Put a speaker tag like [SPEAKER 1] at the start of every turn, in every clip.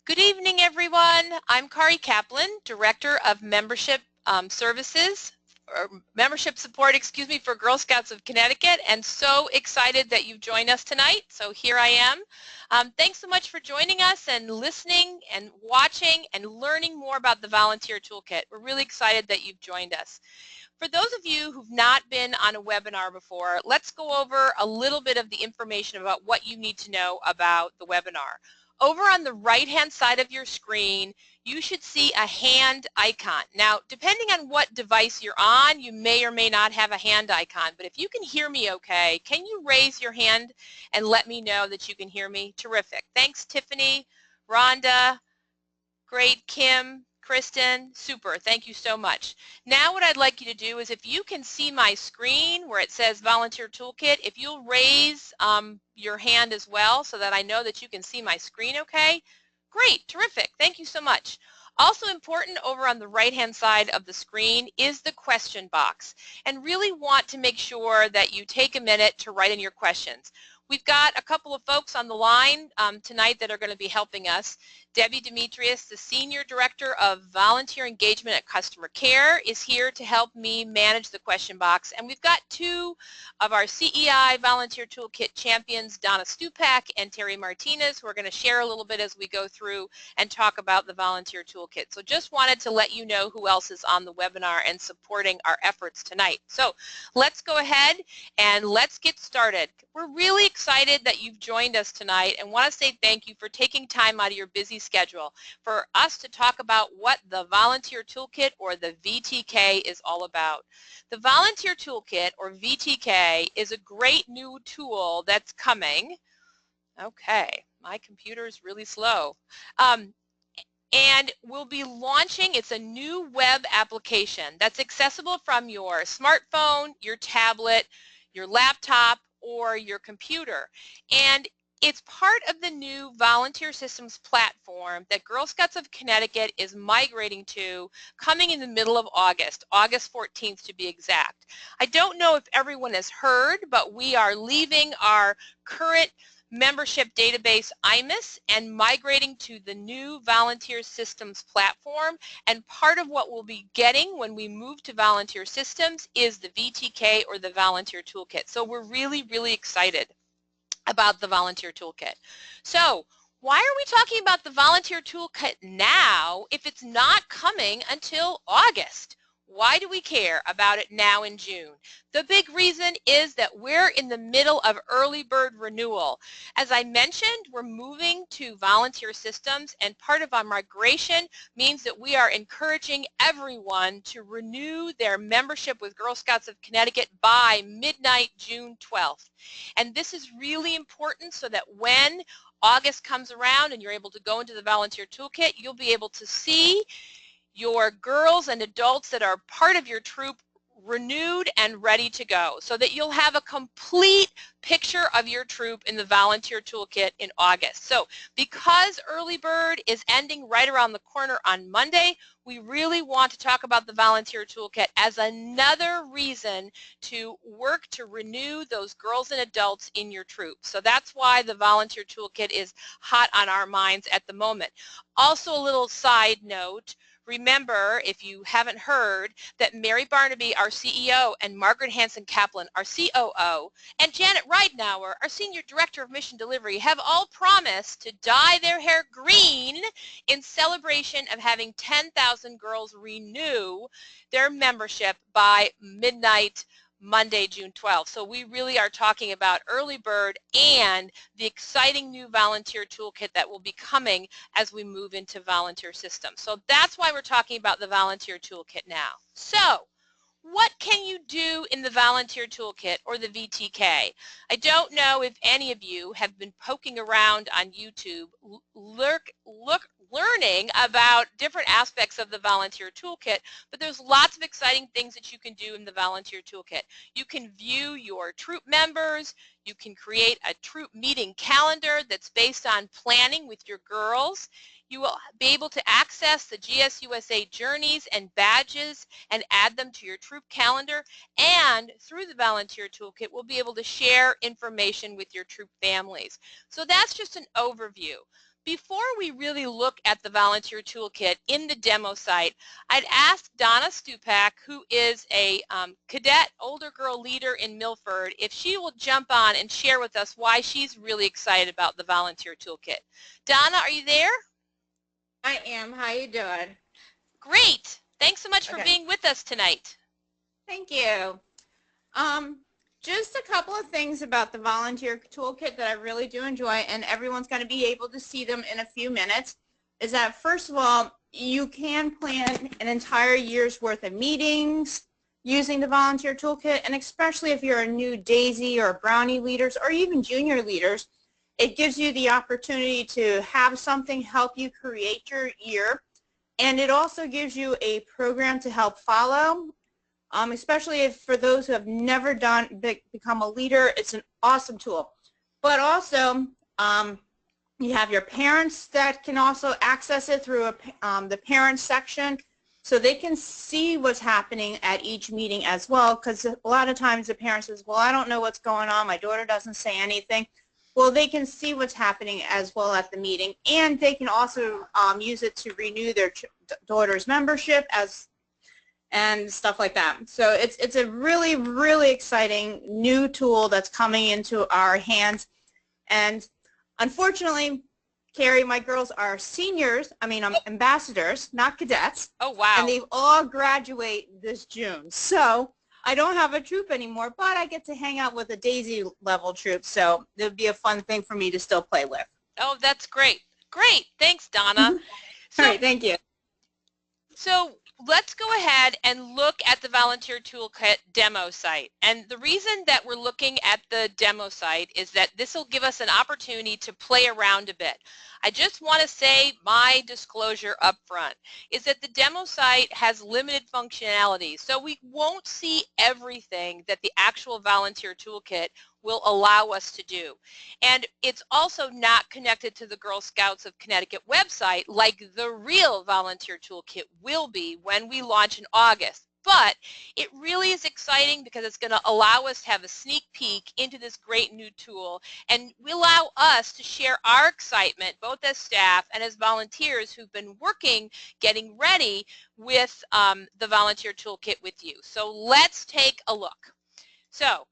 [SPEAKER 1] Good evening, everyone. I'm Kari Kaplan, Director of Membership Services, or Membership Support, for Girl Scouts of Connecticut, and so excited that you've joined us tonight. So here I am. Thanks so much for joining us and listening and watching and learning more about the Volunteer Toolkit. We're really excited that you've joined us. For those of you who've not been on a webinar before, let's go over a little bit of the information about what you need to know about the webinar. Over on the right-hand side of your screen, you should see a hand icon. Now, depending on what device you're on, you may or may not have a hand icon, but if you can hear me okay, can you raise your hand and let me know that you can hear me? Terrific. Thanks, Tiffany, Rhonda. Great, Kim, Kristen, super, thank you so much. Now what I'd like you to do is if you can see my screen where it says Volunteer Toolkit, if you'll raise your hand as well so that I know that you can see my screen okay. Great, terrific, thank you so much. Also important over on the right-hand side of the screen is the question box, and really want to make sure that you take a minute to write in your questions. We've got a couple of folks on the line tonight that are going to be helping us. Debbie Demetrius, the Senior Director of Volunteer Engagement at Customer Care, is here to help me manage the question box. And we've got two of our CEI Volunteer Toolkit champions, Donna Stupak and Terry Martinez, who are going to share a little bit as we go through and talk about the Volunteer Toolkit. So just wanted to let you know who else is on the webinar and supporting our efforts tonight. So let's go ahead and let's get started. We're really excited that you've joined us tonight and want to say thank you for taking time out of your busy schedule for us to talk about what the Volunteer Toolkit, or the VTK, is all about. The Volunteer Toolkit, or VTK, is a great new tool that's coming. Okay, my computer is really slow. And we'll be launching, it's a new web application that's accessible from your smartphone, your tablet, your laptop, or your computer. And it's part of the new Volunteer Systems platform that Girl Scouts of Connecticut is migrating to coming in the middle of August, August 14th to be exact. I don't know if everyone has heard, but we are leaving our current membership database IMIS and migrating to the new Volunteer Systems platform, and part of what we'll be getting when we move to Volunteer Systems is the VTK, or the Volunteer Toolkit. So we're really, really excited about the Volunteer Toolkit. So why are we talking about the Volunteer Toolkit now if it's not coming until August? Why do we care about it now in June? The big reason is that we're in the middle of early bird renewal. As I mentioned, we're moving to Volunteer Systems, and part of our migration means that we are encouraging everyone to renew their membership with Girl Scouts of Connecticut by midnight June 12th. And this is really important so that when August comes around and you're able to go into the Volunteer Toolkit, you'll be able to see your girls and adults that are part of your troop renewed and ready to go, so that you'll have a complete picture of your troop in the Volunteer Toolkit in August. So because early bird is ending right around the corner on Monday, we really want to talk about the Volunteer Toolkit as another reason to work to renew those girls and adults in your troop. So that's why the Volunteer Toolkit is hot on our minds at the moment. Also, a little side note, remember, if you haven't heard, that Mary Barnaby, our CEO, and Margaret Hanson Kaplan, our COO, and Janet Ridenauer, our Senior Director of Mission Delivery, have all promised to dye their hair green in celebration of having 10,000 girls renew their membership by midnight Monday, June 12th. So we really are talking about early bird and the exciting new Volunteer Toolkit that will be coming as we move into Volunteer Systems. So that's why we're talking about the Volunteer Toolkit now. So what can you do in the Volunteer Toolkit, or the VTK? I don't know if any of you have been poking around on YouTube learning about different aspects of the Volunteer Toolkit, but there's lots of exciting things that you can do in the Volunteer Toolkit. You can view your troop members, you can create a troop meeting calendar that's based on planning with your girls. You will be able to access the GSUSA journeys and badges and add them to your troop calendar, and through the Volunteer Toolkit we'll be able to share information with your troop families. So that's just an overview. before we really look at the Volunteer Toolkit in the demo site, I'd ask Donna Stupak, who is a cadet older girl leader in Milford, if she will jump on and share with us why she's really excited about the Volunteer Toolkit. Donna, are you there?
[SPEAKER 2] I am. How you doing?
[SPEAKER 1] Great. Thanks so much for
[SPEAKER 2] Okay.
[SPEAKER 1] being with us tonight.
[SPEAKER 2] Thank you. Just a couple of things about the Volunteer Toolkit that I really do enjoy, and everyone's going to be able to see them in a few minutes, is that first of all, you can plan an entire year's worth of meetings using the Volunteer Toolkit, and especially if you're a new Daisy or Brownie leaders or even junior leaders, it gives you the opportunity to have something help you create your year, and it also gives you a program to help follow. Especially for those who have never become a leader, it's an awesome tool. But also, you have your parents that can also access it through the parents section, so they can see what's happening at each meeting as well, because a lot of times the parent says, well, I don't know what's going on, my daughter doesn't say anything. Well, they can see what's happening as well at the meeting, and they can also use it to renew their daughter's membership and stuff like that. So it's a really, really exciting new tool that's coming into our hands. And unfortunately, Carrie, my girls are seniors, ambassadors, not cadets.
[SPEAKER 1] Oh, wow.
[SPEAKER 2] And they all graduate this June. So I don't have a troop anymore, but I get to hang out with a Daisy level troop. So it would be a fun thing for me to still play with.
[SPEAKER 1] Oh, that's great. Great. Thanks, Donna.
[SPEAKER 2] All right, thank you.
[SPEAKER 1] So let's go ahead and look at the Volunteer Toolkit demo site. And the reason that we're looking at the demo site is that this will give us an opportunity to play around a bit. I just want to say my disclosure up front is that the demo site has limited functionality, so we won't see everything that the actual Volunteer Toolkit will allow us to do. And it's also not connected to the Girl Scouts of Connecticut website like the real Volunteer Toolkit will be when we launch in August. But it really is exciting because it's going to allow us to have a sneak peek into this great new tool, and will allow us to share our excitement both as staff and as volunteers who've been working, getting ready with the Volunteer Toolkit with you. So let's take a look. So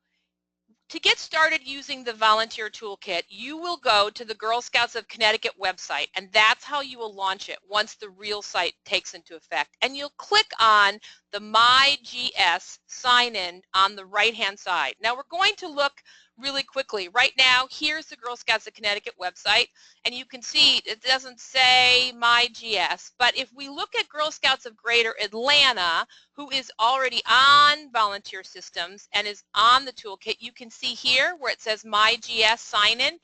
[SPEAKER 1] to get started using the Volunteer Toolkit, you will go to the Girl Scouts of Connecticut website, and that's how you will launch it once the real site takes into effect. And you'll click on the MyGS sign-in on the right-hand side. Now we're going to look really quickly. Right now, here's the Girl Scouts of Connecticut website, and you can see it doesn't say MyGS, but if we look at Girl Scouts of Greater Atlanta, who is already on volunteer systems and is on the toolkit, you can see here where it says MyGS sign-in,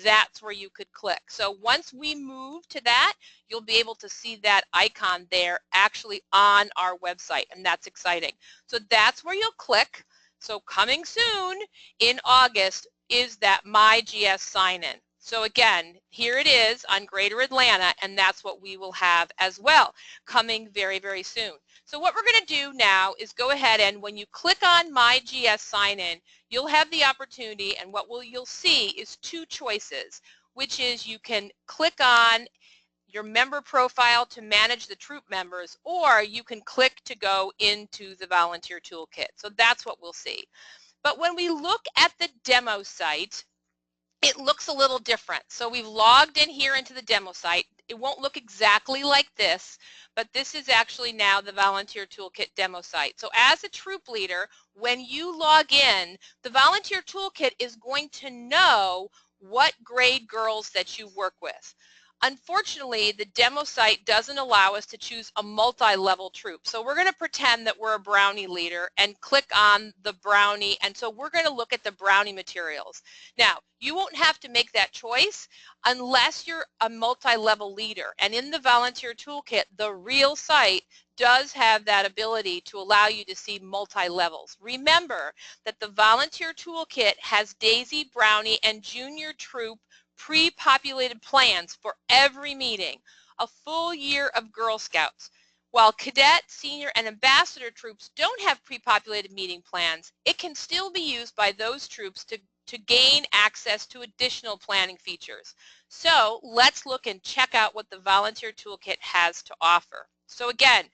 [SPEAKER 1] that's where you could click. So once we move to that, you'll be able to see that icon there actually on our website, and that's exciting. So that's where you'll click. So coming soon in August is that MyGS sign-in. So again, here it is on Greater Atlanta, and that's what we will have as well, coming very, very soon. So what we're going to do now is go ahead, and when you click on MyGS sign-in, you'll have the opportunity, and what you'll see is two choices, which is you can click on your member profile to manage the troop members, or you can click to go into the Volunteer Toolkit. So that's what we'll see. But when we look at the demo site, it looks a little different. So we've logged in here into the demo site. It won't look exactly like this, but this is actually now the Volunteer Toolkit demo site. So as a troop leader, when you log in, the Volunteer Toolkit is going to know what grade girls that you work with. Unfortunately, the demo site doesn't allow us to choose a multi-level troop. So we're going to pretend that we're a Brownie leader and click on the Brownie, and so we're going to look at the Brownie materials. Now, you won't have to make that choice unless you're a multi-level leader. And in the Volunteer Toolkit, the real site does have that ability to allow you to see multi-levels. Remember that the Volunteer Toolkit has Daisy, Brownie, and Junior Troop pre-populated plans for every meeting, a full year of Girl Scouts. While cadet, senior, and ambassador troops don't have pre-populated meeting plans, it can still be used by those troops to gain access to additional planning features. So let's look and check out what the Volunteer Toolkit has to offer. So again,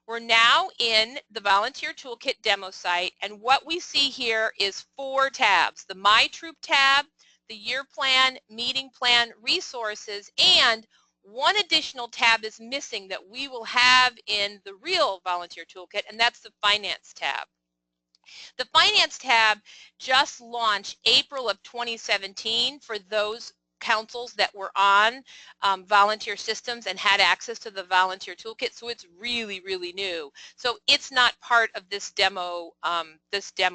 [SPEAKER 1] we're now in the Volunteer Toolkit demo site, and what we see here is 4 tabs: the My Troop tab, the Year Plan, Meeting Plan, Resources, and one additional tab is missing that we will have in the real Volunteer Toolkit, and that's the Finance tab. The Finance tab just launched April of 2017 for those councils that were on volunteer systems and had access to the Volunteer Toolkit, so it's really, really new. So it's not part of this demo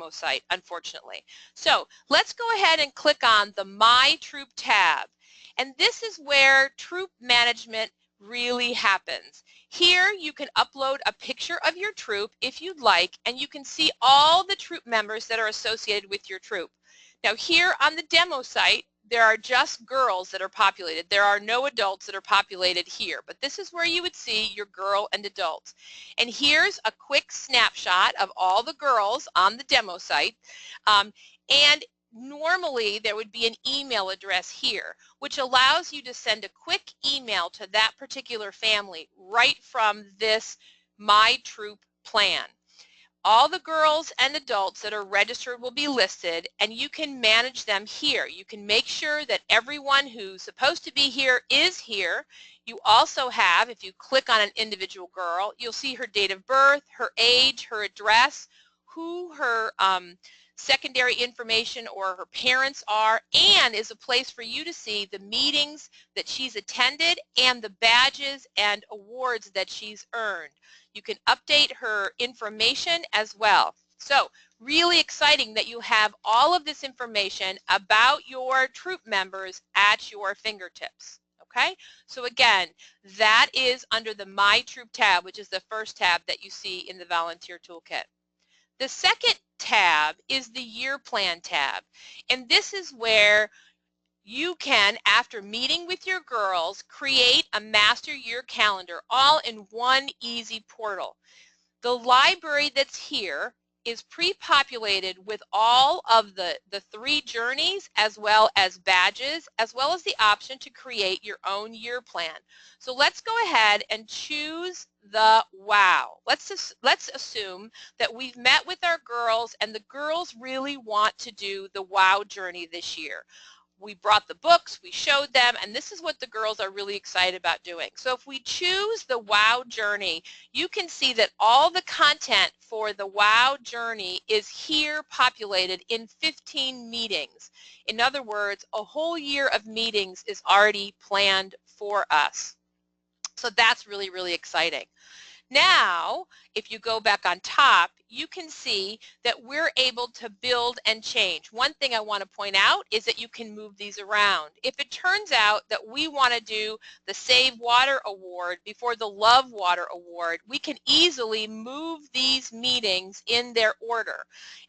[SPEAKER 1] site, unfortunately. So let's go ahead and click on the My Troop tab. And this is where troop management really happens. Here you can upload a picture of your troop if you'd like, and you can see all the troop members that are associated with your troop. Now here on the demo site, there are just girls that are populated. There are no adults that are populated here, but this is where you would see your girl and adults. And here's a quick snapshot of all the girls on the demo site. And normally there would be an email address here, which allows you to send a quick email to that particular family right from this My Troop plan. All the girls and adults that are registered will be listed, and you can manage them here. You can make sure that everyone who's supposed to be here is here. You also have, if you click on an individual girl, you'll see her date of birth, her age, her address, who her secondary information or her parents are, and is a place for you to see the meetings that she's attended and the badges and awards that she's earned. You can update her information as well. So really exciting that you have all of this information about your troop members at your fingertips. Okay, so again, that is under the My Troop tab, which is the first tab that you see in the Volunteer Toolkit. The second tab is the Year Plan tab, and this is where you can, after meeting with your girls, create a master year calendar all in one easy portal. The library that's here is pre-populated with all of the 3 journeys as well as badges, as well as the option to create your own year plan. So let's go ahead and choose the WOW. Let's assume that we've met with our girls and the girls really want to do the WOW journey this year. We brought the books, we showed them, and this is what the girls are really excited about doing. So if we choose the WOW journey, you can see that all the content for the WOW journey is here populated in 15 meetings. In other words, a whole year of meetings is already planned for us. So that's really, really exciting. Now, if you go back on top, you can see that we're able to build and change. One thing I want to point out is that you can move these around. If it turns out that we want to do the Save Water Award before the Love Water Award, we can easily move these meetings in their order,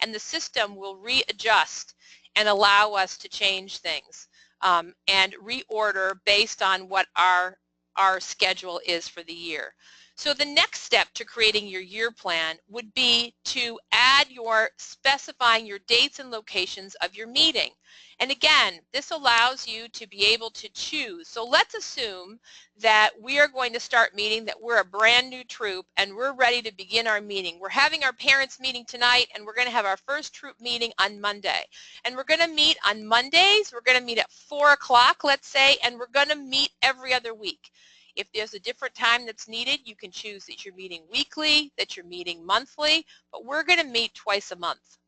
[SPEAKER 1] and the system will readjust and allow us to change things and reorder based on what our schedule is for the year. So the next step to creating your year plan would be to add your specifying your dates and locations of your meeting. And again, this allows you to be able to choose. So let's assume that we are going to start meeting, that we're a brand new troop and we're ready to begin our meeting. We're having our parents meeting tonight, and we're going to have our first troop meeting on Monday. And we're going to meet on Mondays. We're going to meet at 4 o'clock, let's say, and we're going to meet every other week. If there's a different time that's needed, you can choose that you're meeting weekly, that you're meeting monthly, but we're going to meet twice a month.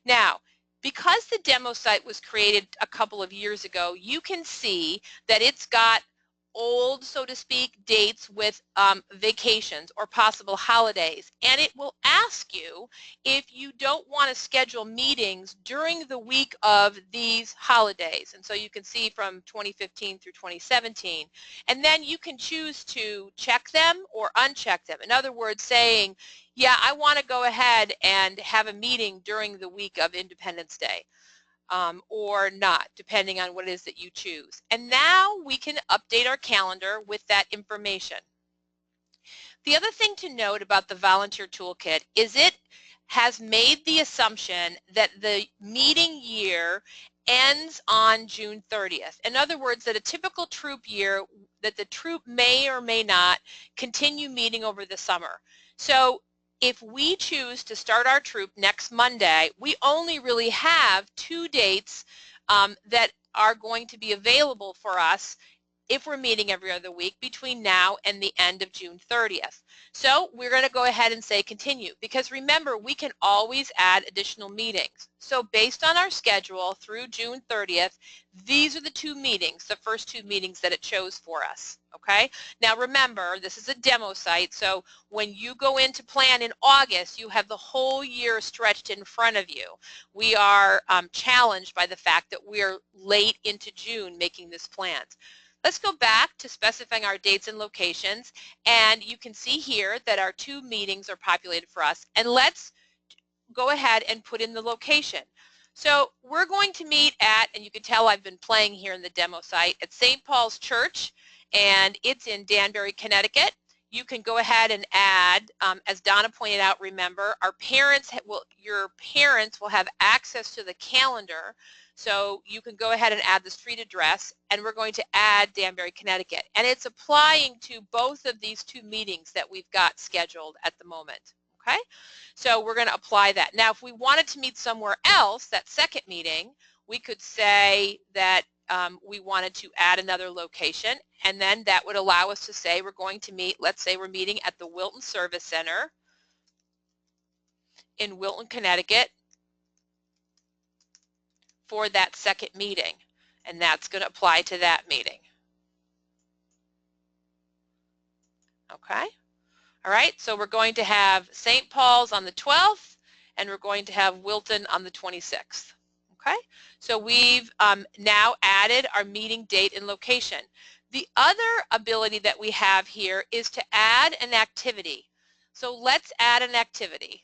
[SPEAKER 1] Now, because the demo site was created a couple of years ago, you can see that it's got old, so to speak, dates with vacations or possible holidays, and it will ask you if you don't want to schedule meetings during the week of these holidays. And so you can see from 2015 through 2017, and then you can choose to check them or uncheck them. In other words, saying, yeah, I want to go ahead and have a meeting during the week of Independence Day. Or not, depending on what it is that you choose. And now we can update our calendar with that information. The other thing to note about the Volunteer Toolkit is it has made the assumption that the meeting year ends on June 30th. In other words, that a typical troop year, that the troop may or may not continue meeting over the summer. So if we choose to start our troop next Monday, we only really have 2 dates that are going to be available for us if we're meeting every other week between now and the end of June 30th. So we're going to go ahead and say continue, because remember, we can always add additional meetings. So based on our schedule through June 30th, these are the 2 meetings, the first 2 meetings that it chose for us. Okay? Now remember, this is a demo site, so when you go in to plan in August, you have the whole year stretched in front of you. We are challenged by the fact that we are late into June making this plans. Let's go back to specifying our dates and locations, and you can see here that our 2 meetings are populated for us, and let's go ahead and put in the location. So we're going to meet at, and you can tell I've been playing here in the demo site, at St. Paul's Church, and it's in Danbury, Connecticut. You can go ahead and add, as Donna pointed out, remember, your parents will have access to the calendar, so you can go ahead and add the street address, and we're going to add Danbury, Connecticut. And it's applying to both of these 2 meetings that we've got scheduled at the moment. Okay? So we're going to apply that. Now, if we wanted to meet somewhere else, that second meeting, we could say that we wanted to add another location, and then that would allow us to say we're going to meet, let's say we're meeting at the Wilton Service Center in Wilton, Connecticut for that second meeting, and that's going to apply to that meeting. Okay? All right, so we're going to have St. Paul's on the 12th, and we're going to have Wilton on the 26th. Okay, so we've now added our meeting date and location. The other ability that we have here is to add an activity. So let's add an activity.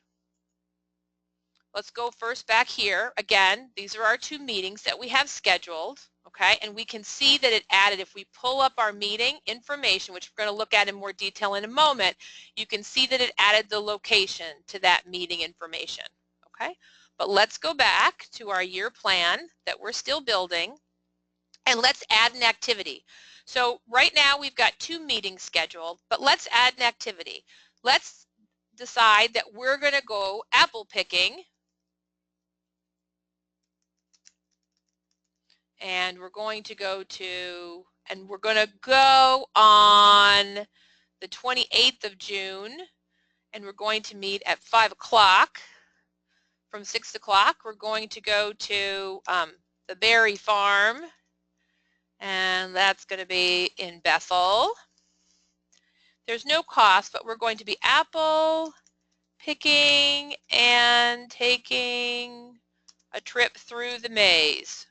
[SPEAKER 1] Let's go first back here. Again, these are our 2 meetings that we have scheduled. Okay, and we can see that it added, if we pull up our meeting information, which we're going to look at in more detail in a moment, you can see that it added the location to that meeting information. Okay, but let's go back to our year plan that we're still building, and let's add an activity. So right now we've got 2 meetings scheduled, but let's add an activity. Let's decide that we're going to go apple picking, and we're going to go on the 28th of June, and we're going to meet at 5 o'clock. From 6 o'clock, we're going to go to the berry farm, and that's going to be in Bethel. There's no cost, but we're going to be apple picking and taking a trip through the maze.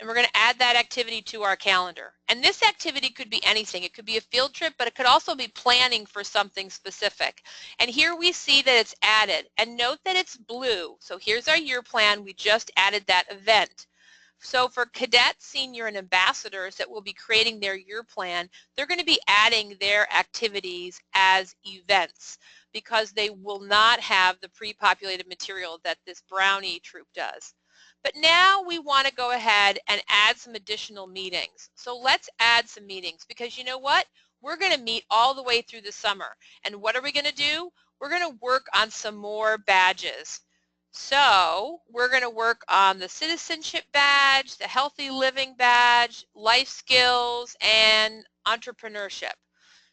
[SPEAKER 1] And we're going to add that activity to our calendar. And this activity could be anything. It could be a field trip, but it could also be planning for something specific. And here we see that it's added. And note that it's blue. So here's our year plan. We just added that event. So for cadets, senior, and ambassadors that will be creating their year plan, they're going to be adding their activities as events because they will not have the pre-populated material that this Brownie troop does. But now we want to go ahead and add some additional meetings. So let's add some meetings because you know what? We're going to meet all the way through the summer. And what are we going to do? We're going to work on some more badges. So we're going to work on the citizenship badge, the healthy living badge, life skills, and entrepreneurship.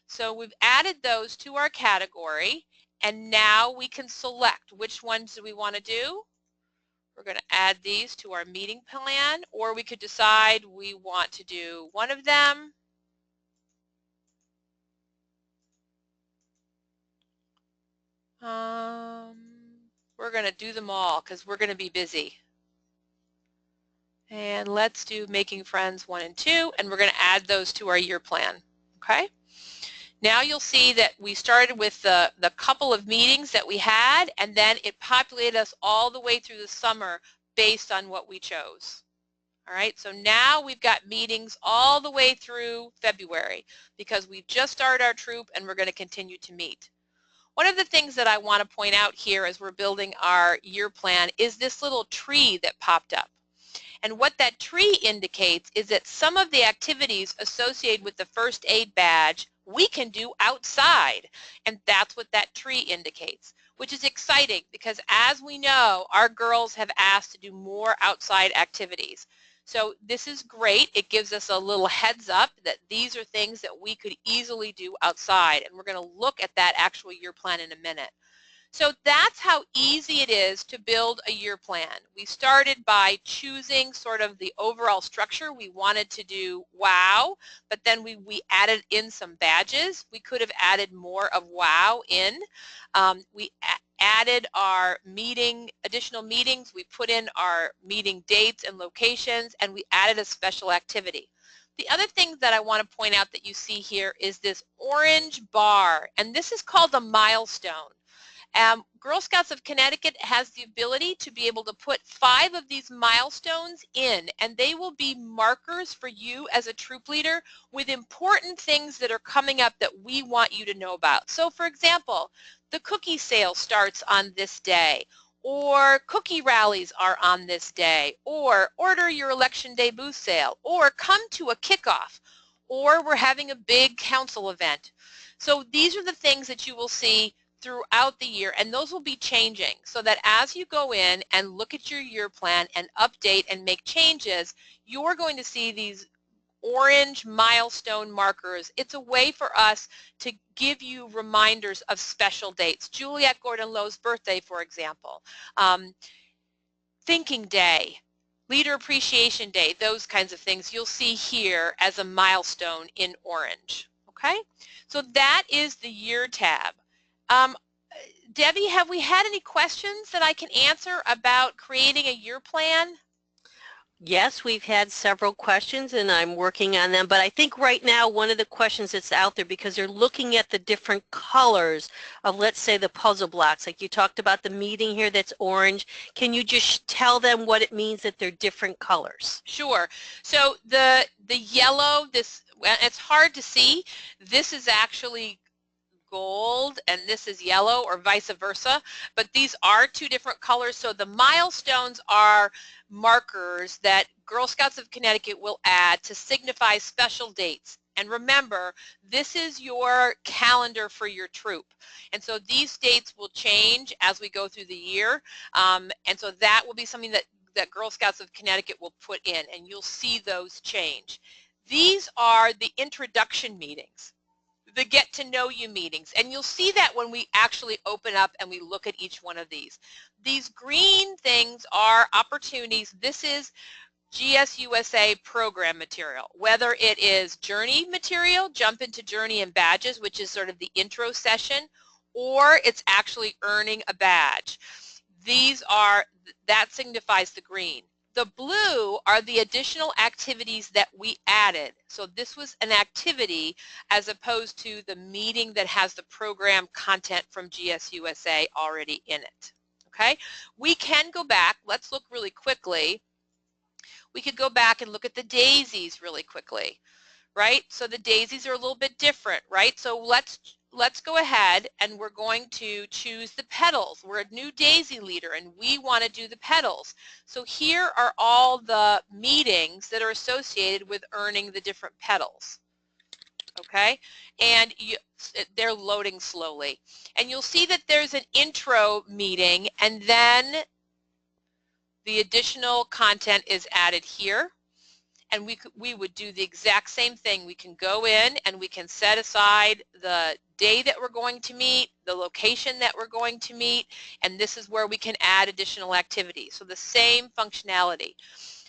[SPEAKER 1] So we've added those to our category, and now we can select which ones do we want to do. We're going to add these to our meeting plan, or we could decide we want to do one of them. We're going to do them all because we're going to be busy. And let's do Making Friends 1 and 2, and we're going to add those to our year plan. Okay? Now you'll see that we started with the couple of meetings that we had, and then it populated us all the way through the summer based on what we chose. All right, so now we've got meetings all the way through February because we've just started our troop and we're going to continue to meet. One of the things that I want to point out here as we're building our year plan is this little tree that popped up. And what that tree indicates is that some of the activities associated with the first aid badge we can do outside, and that's what that tree indicates, which is exciting because as we know, our girls have asked to do more outside activities. So this is great. It gives us a little heads up that these are things that we could easily do outside, and we're going to look at that actual year plan in a minute. So that's how easy it is to build a year plan. We started by choosing sort of the overall structure. We wanted to do WOW, but then we added in some badges. We could have added more of WOW in. We added our additional meetings. We put in our meeting dates and locations, and we added a special activity. The other thing that I want to point out that you see here is this orange bar, and this is called a milestone. Girl Scouts of Connecticut has the ability to be able to put 5 of these milestones in, and they will be markers for you as a troop leader with important things that are coming up that we want you to know about. So for example, the cookie sale starts on this day, or cookie rallies are on this day, or order your election day booth sale, or come to a kickoff, or we're having a big council event. So these are the things that you will see throughout the year, and those will be changing so that as you go in and look at your year plan and update and make changes, you're going to see these orange milestone markers. It's a way for us to give you reminders of special dates. Juliet Gordon-Lowe's birthday, for example, Thinking Day, Leader Appreciation Day, those kinds of things you'll see here as a milestone in orange. Okay, so that is the year tab. Debbie, have we had any questions that I can answer about creating a year plan?
[SPEAKER 3] Yes, we've had several questions and I'm working on them, but I think right now one of the questions that's out there, because they're looking at the different colors of, let's say, the puzzle blocks, like you talked about the meeting here that's orange. Can you just tell them what it means that they're different colors?
[SPEAKER 1] Sure. So the yellow, it's hard to see. This is actually gold and this is yellow, or vice versa, but these are 2 different colors. So the milestones are markers that Girl Scouts of Connecticut will add to signify special dates. And remember, this is your calendar for your troop, and so these dates will change as we go through the year, and so that will be something that Girl Scouts of Connecticut will put in, and you'll see those change. These are the introduction meetings, the get to know you meetings, and you'll see that when we actually open up and we look at each one of these. These green things are opportunities. This is GSUSA program material, whether it is Journey material, Jump into Journey and Badges, which is sort of the intro session, or it's actually earning a badge. That signifies the green. The blue are the additional activities that we added. So this was an activity as opposed to the meeting that has the program content from GSUSA already in it. Okay, we can go back. Let's look really quickly. We could go back and look at the daisies really quickly, right? So the daisies are a little bit different, right? So let's go ahead and we're going to choose the petals. We're a new daisy leader and we want to do the petals. So here are all the meetings that are associated with earning the different petals. Okay, and they're loading slowly. And you'll see that there's an intro meeting, and then the additional content is added here. And we would do the exact same thing. We can go in and we can set aside the day that we're going to meet, the location that we're going to meet, and this is where we can add additional activities. So the same functionality.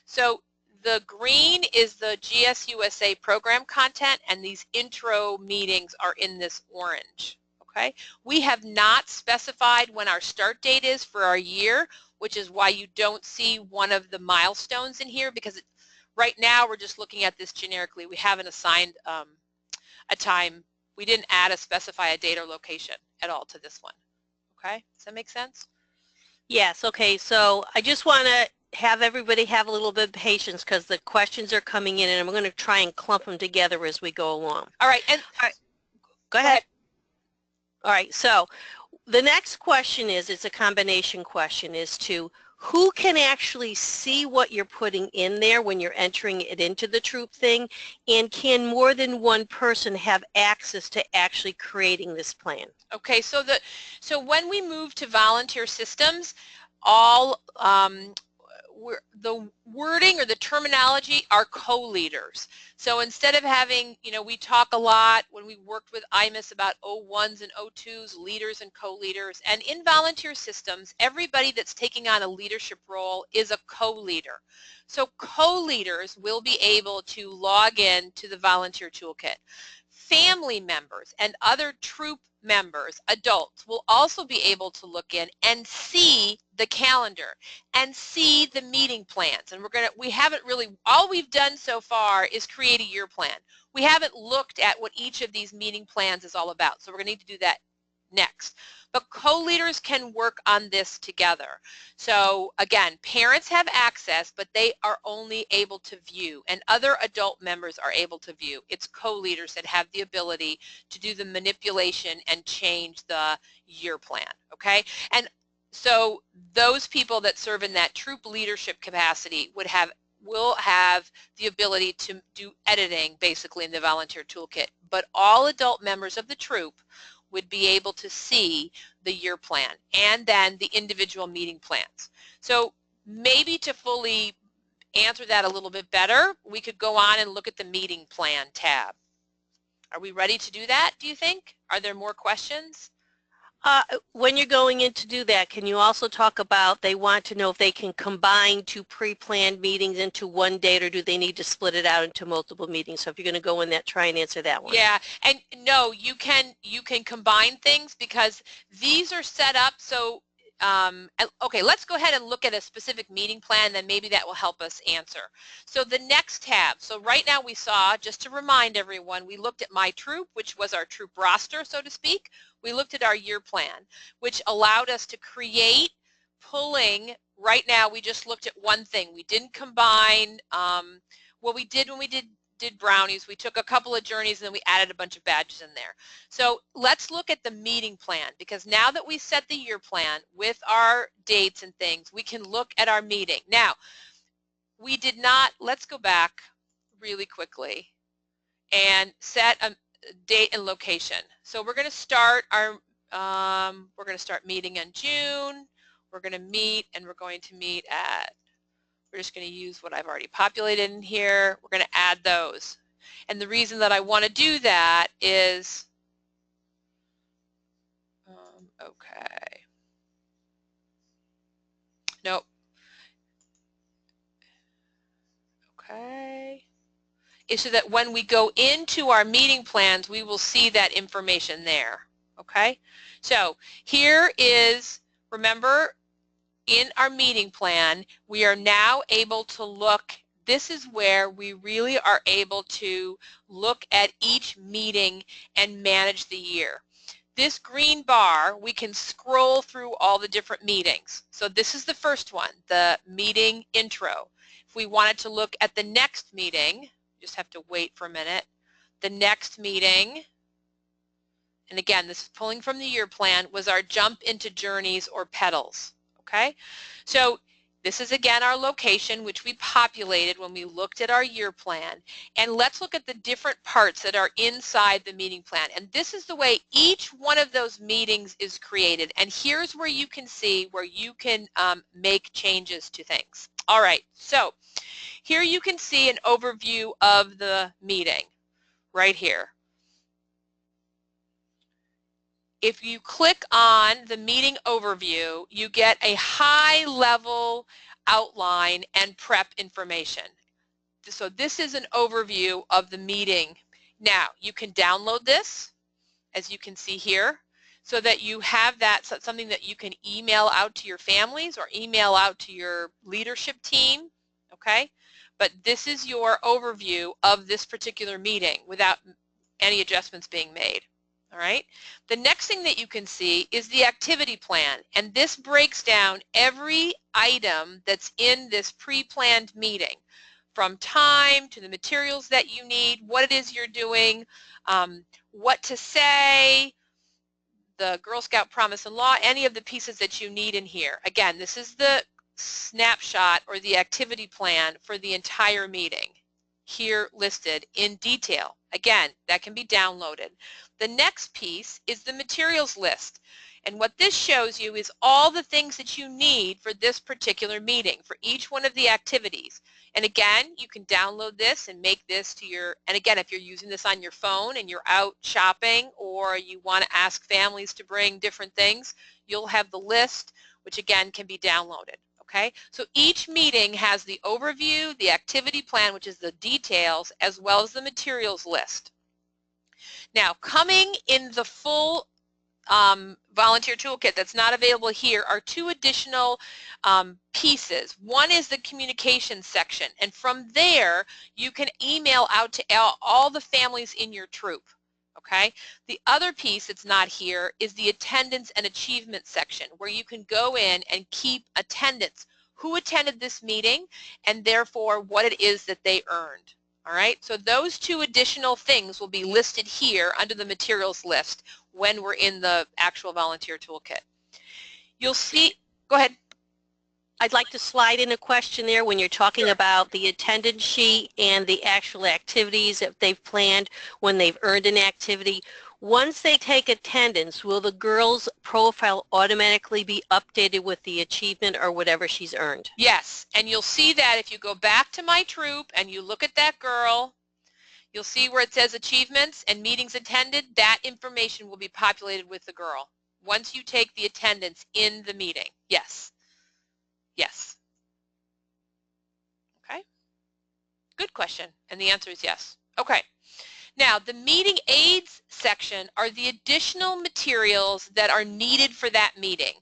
[SPEAKER 1] So the green is the GSUSA program content, and these intro meetings are in this orange. Okay, we have not specified when our start date is for our year, which is why you don't see one of the milestones in here, because right now we're just looking at this generically. We haven't assigned a time. We didn't specify a date or location at all to this one. Okay, does that make sense?
[SPEAKER 3] Yes, okay, so I just want to have everybody have a little bit of patience because the questions are coming in and I'm going to try and clump them together as we go along.
[SPEAKER 1] All right, and
[SPEAKER 3] go ahead. All right, so the next question is, it's a combination question, is to who can actually see what you're putting in there when you're entering it into the troop thing, and can more than one person have access to actually creating this plan?
[SPEAKER 1] Okay, so when we move to volunteer systems, all the wording or the terminology are co-leaders. So instead of having, we talk a lot when we worked with IMIS about O1s and O2s, leaders and co-leaders, and in volunteer systems, everybody that's taking on a leadership role is a co-leader. So co-leaders will be able to log in to the Volunteer Toolkit. Family members and other troop members, adults, will also be able to look in and see the calendar and see the meeting plans. And we haven't really, all we've done so far is create a year plan. We haven't looked at what each of these meeting plans is all about. So we're going to need to do that next. But co-leaders can work on this together. So again, parents have access, but they are only able to view, and other adult members are able to view. It's co-leaders that have the ability to do the manipulation and change the year plan, okay? And so those people that serve in that troop leadership capacity will have the ability to do editing basically in the Volunteer Toolkit. But all adult members of the troop would be able to see the year plan and then the individual meeting plans. So maybe to fully answer that a little bit better, we could go on and look at the meeting plan tab. Are we ready to do that, do you think? Are there more questions?
[SPEAKER 3] When you're going in to do that, can you also talk about, they want to know if they can combine two pre-planned meetings into one date, or do they need to split it out into multiple meetings? So if you're going to go in that, try and answer that one.
[SPEAKER 1] Yeah, and no, you can combine things because these are set up so okay, let's go ahead and look at a specific meeting plan, then maybe that will help us answer. So the next tab, so right now we saw, just to remind everyone, we looked at My Troop, which was our troop roster, so to speak. We looked at our year plan, which allowed us to create, pulling, right now we just looked at one thing. We didn't combine, what we did when we did brownies, we took a couple of journeys and then we added a bunch of badges in there. So let's look at the meeting plan, because now that we set the year plan with our dates and things, we can look at our meeting. Now, we did not, let's go back really quickly and set a date and location. So we're going to start our, we're going to start meeting in June. We're going to meet, and we're going to meet at, we're just going to use what I've already populated in here. We're going to add those. And the reason that I want to do that is, okay. Nope. Okay. Is so that when we go into our meeting plans, we will see that information there. Okay. So here is, remember, in our meeting plan, we are now able to look, this is where we really are able to look at each meeting and manage the year. This green bar, we can scroll through all the different meetings. So this is the first one, the meeting intro. If we wanted to look at the next meeting, just have to wait for a minute, the next meeting, and again, this is pulling from the year plan, was our jump into journeys or petals. Okay, so this is again our location, which we populated when we looked at our year plan. And let's look at the different parts that are inside the meeting plan. And this is the way each one of those meetings is created. And here's where you can see where you can make changes to things. All right, so here you can see an overview of the meeting right here. If you click on the meeting overview, you get a high-level outline and prep information. So this is an overview of the meeting. Now, you can download this, as you can see here, so that you have that, so it's something that you can email out to your families or email out to your leadership team, okay? But this is your overview of this particular meeting without any adjustments being made. All right. The next thing that you can see is the activity plan, and this breaks down every item that's in this pre-planned meeting, from time to the materials that you need, what it is you're doing, what to say, the Girl Scout Promise and Law, any of the pieces that you need in here. Again, this is the snapshot or the activity plan for the entire meeting here listed in detail. Again, that can be downloaded. The next piece is the materials list. And what this shows you is all the things that you need for this particular meeting, for each one of the activities. And again, you can download this and make this to your, and again, if you're using this on your phone and you're out shopping or you want to ask families to bring different things, you'll have the list, which again can be downloaded. Okay, so each meeting has the overview, the activity plan, which is the details, as well as the materials list. Now, coming in the full volunteer toolkit that's not available here are two additional pieces. One is the communications section, and from there you can email out to all the families in your troop. Okay. The other piece that's not here is the attendance and achievement section, where you can go in and keep attendance, who attended this meeting, and therefore what it is that they earned. All right, so those two additional things will be listed here under the materials list when we're in the actual volunteer toolkit. You'll see, go ahead.
[SPEAKER 3] I'd like to slide in a question there when you're talking about the attendance sheet and the actual activities that they've planned when they've earned an activity. Once they take attendance, will the girl's profile automatically be updated with the achievement or whatever she's earned?
[SPEAKER 1] Yes, and you'll see that if you go back to my troop and you look at that girl, you'll see where it says achievements and meetings attended. That information will be populated with the girl once you take the attendance in the meeting. Yes. Yes. Okay. Good question. And the answer is yes. Okay. Now, the meeting aids section are the additional materials that are needed for that meeting.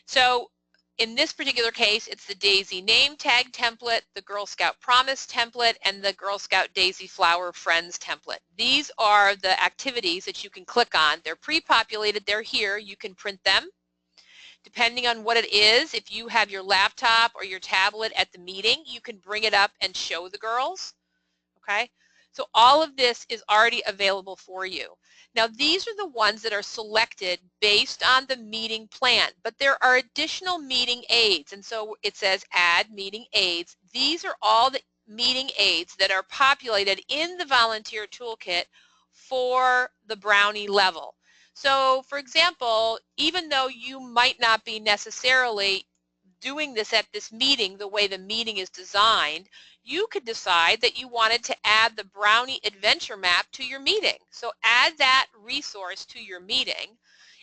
[SPEAKER 1] So in this particular case, it's the Daisy name tag template, the Girl Scout Promise template, and the Girl Scout Daisy Flower Friends template. These are the activities that you can click on. They're pre-populated. They're here. You can print them. Depending on what it is, if you have your laptop or your tablet at the meeting, you can bring it up and show the girls. Okay? So all of this is already available for you. Now, these are the ones that are selected based on the meeting plan, but there are additional meeting aids, and so it says add meeting aids. These are all the meeting aids that are populated in the volunteer toolkit for the Brownie level. So, for example, even though you might not be necessarily doing this at this meeting the way the meeting is designed, you could decide that you wanted to add the Brownie Adventure Map to your meeting. So add that resource to your meeting,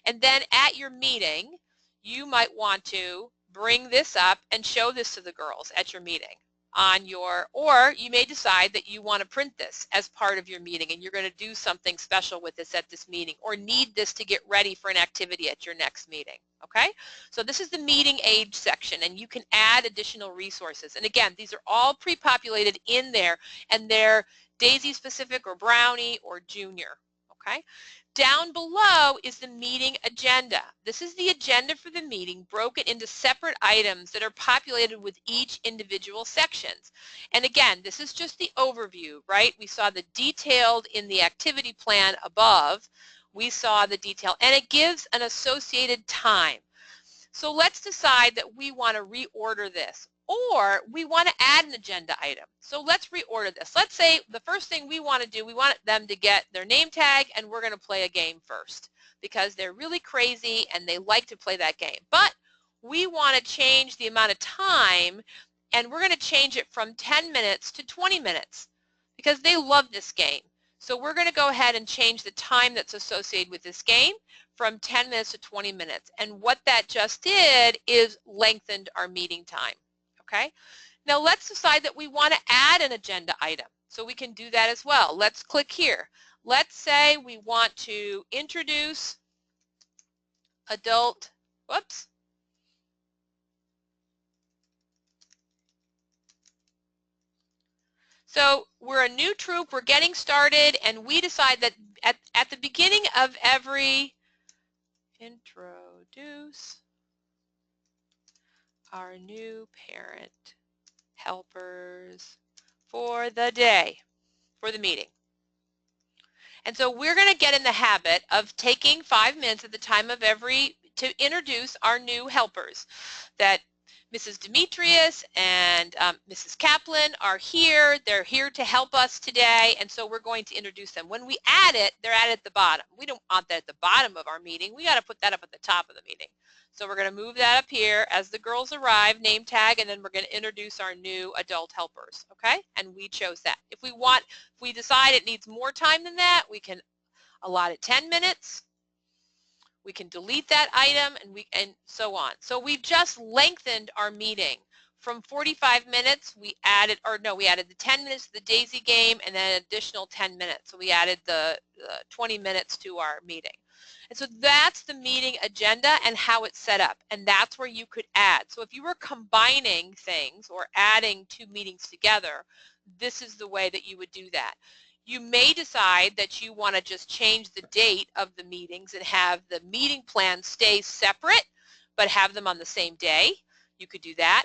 [SPEAKER 1] and then at your meeting, you might want to bring this up and show this to the girls at your meeting. Or you may decide that you want to print this as part of your meeting and you're going to do something special with this at this meeting or need this to get ready for an activity at your next meeting. Okay, so this is the meeting aid section, and you can add additional resources. And again, these are all pre-populated in there, and they're Daisy specific or Brownie or Junior. Okay, down below is the meeting agenda. This is the agenda for the meeting broken into separate items that are populated with each individual sections. And again, this is just the overview, right? We saw the detailed in the activity plan above. We saw the detail, and it gives an associated time. So let's decide that we want to reorder this, or we want to add an agenda item. So let's reorder this. Let's say the first thing we want to do, we want them to get their name tag, and we're going to play a game first because they're really crazy and they like to play that game. But we want to change the amount of time, and we're going to change it from 10 minutes to 20 minutes because they love this game. So we're going to go ahead and change the time that's associated with this game from 10 minutes to 20 minutes. And what that just did is lengthened our meeting time. Okay? Now let's decide that we want to add an agenda item. So we can do that as well. Let's click here. Let's say we want to introduce adult, whoops. So we're a new troop, we're getting started, and we decide that at the beginning of every introduce our new parent helpers for the day, for the meeting. And so we're going to get in the habit of taking 5 minutes at the time of to introduce our new helpers. That Mrs. Demetrius and Mrs. Kaplan are here. They're here to help us today, and so we're going to introduce them. When we add it, they're added at the bottom. We don't want that at the bottom of our meeting. We got to put that up at the top of the meeting. So we're going to move that up here as the girls arrive, name tag, and then we're going to introduce our new adult helpers, okay? And we chose that. If we decide it needs more time than that, we can allot it 10 minutes. We can delete that item and so on. So we've just lengthened our meeting from 45 minutes. We added the 10 minutes to the daisy game and then an additional 10 minutes. So we added the 20 minutes to our meeting. And so that's the meeting agenda and how it's set up. And that's where you could add. So if you were combining things or adding two meetings together, this is the way that you would do that. You may decide that you want to just change the date of the meetings and have the meeting plan stay separate, but have them on the same day. You could do that.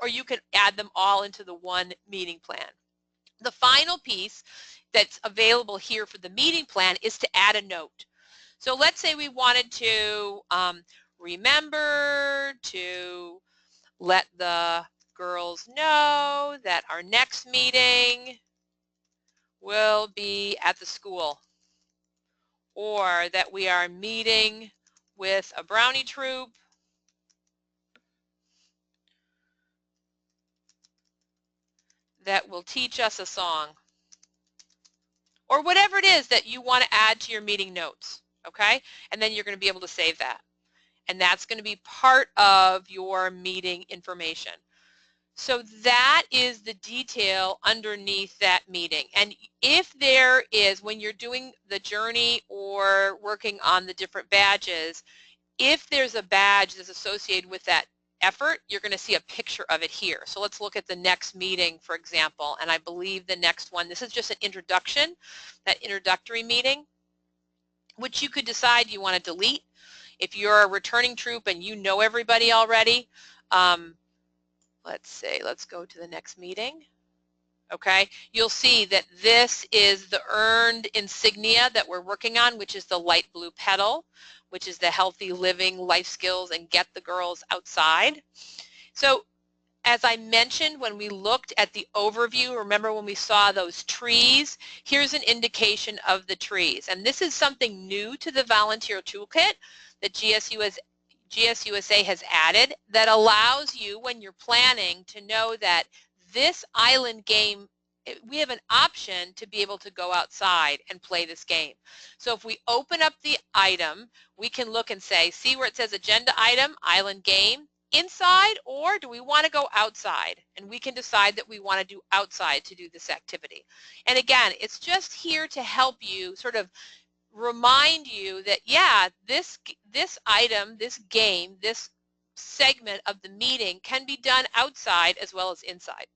[SPEAKER 1] Or you could add them all into the one meeting plan. The final piece that's available here for the meeting plan is to add a note. So let's say we wanted to remember to let the girls know that our next meeting will be at the school, or that we are meeting with a brownie troop that will teach us a song, or whatever it is that you want to add to your meeting notes, okay? And then you're going to be able to save that. And that's going to be part of your meeting information. So that is the detail underneath that meeting. And if there is, when you're doing the journey or working on the different badges, if there's a badge that's associated with that effort, you're going to see a picture of it here. So let's look at the next meeting, for example, and I believe the next one, this is just an introduction, that introductory meeting, which you could decide you want to delete. If you're a returning troop and you know everybody already, let's go to the next meeting. Okay, you'll see that this is the earned insignia that we're working on, which is the light blue petal, which is the healthy living, life skills, and get the girls outside. So as I mentioned when we looked at the overview, remember when we saw those trees, here's an indication of the trees. And this is something new to the Volunteer Toolkit that GSUSA has added that allows you, when you're planning, to know that this island game, we have an option to be able to go outside and play this game. So if we open up the item, we can look and say, see where it says agenda item, island game, inside, or do we want to go outside? And we can decide that we want to do outside to do this activity. And again, it's just here to help you sort of remind you that, yeah, this item, this game, this segment of the meeting can be done outside as well as inside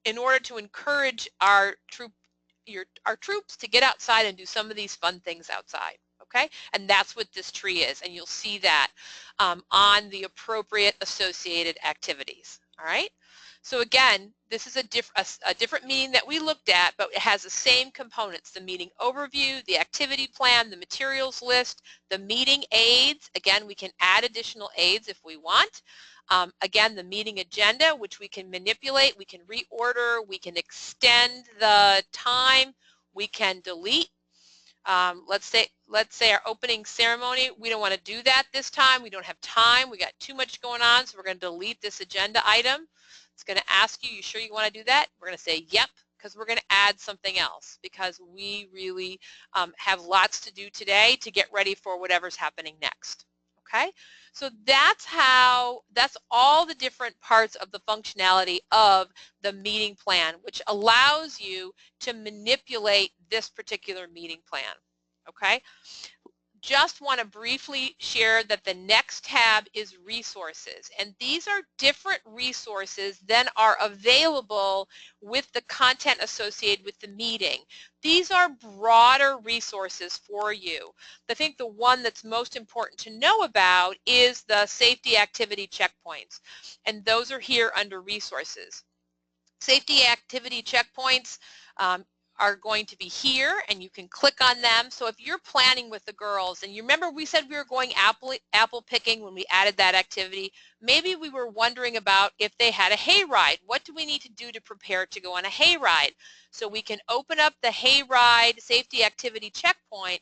[SPEAKER 1] in order to encourage our troops to get outside and do some of these fun things outside, okay? And that's what this tree is, and you'll see that on the appropriate associated activities, all right? So again, this is a different meeting that we looked at, but it has the same components: the meeting overview, the activity plan, the materials list, the meeting aids. Again, we can add additional aids if we want. Again, the meeting agenda, which we can manipulate, we can reorder, we can extend the time, we can delete. Let's say our opening ceremony, we don't want to do that this time. We don't have time. We got too much going on, so we're going to delete this agenda item. It's going to ask you sure you want to do that? We're going to say yep, because we're going to add something else because we really have lots to do today to get ready for whatever's happening next. Okay, so that's all the different parts of the functionality of the meeting plan, which allows you to manipulate this particular meeting plan. Okay, just want to briefly share that the next tab is resources, and these are different resources than are available with the content associated with the meeting. These are broader resources for you. I think the one that's most important to know about is the safety activity checkpoints, and those are here under resources. Safety activity checkpoints are going to be here, and you can click on them. So if you're planning with the girls, and you remember we said we were going apple picking when we added that activity, maybe we were wondering about if they had a hayride. What do we need to do to prepare to go on a hayride? So we can open up the hayride safety activity checkpoint.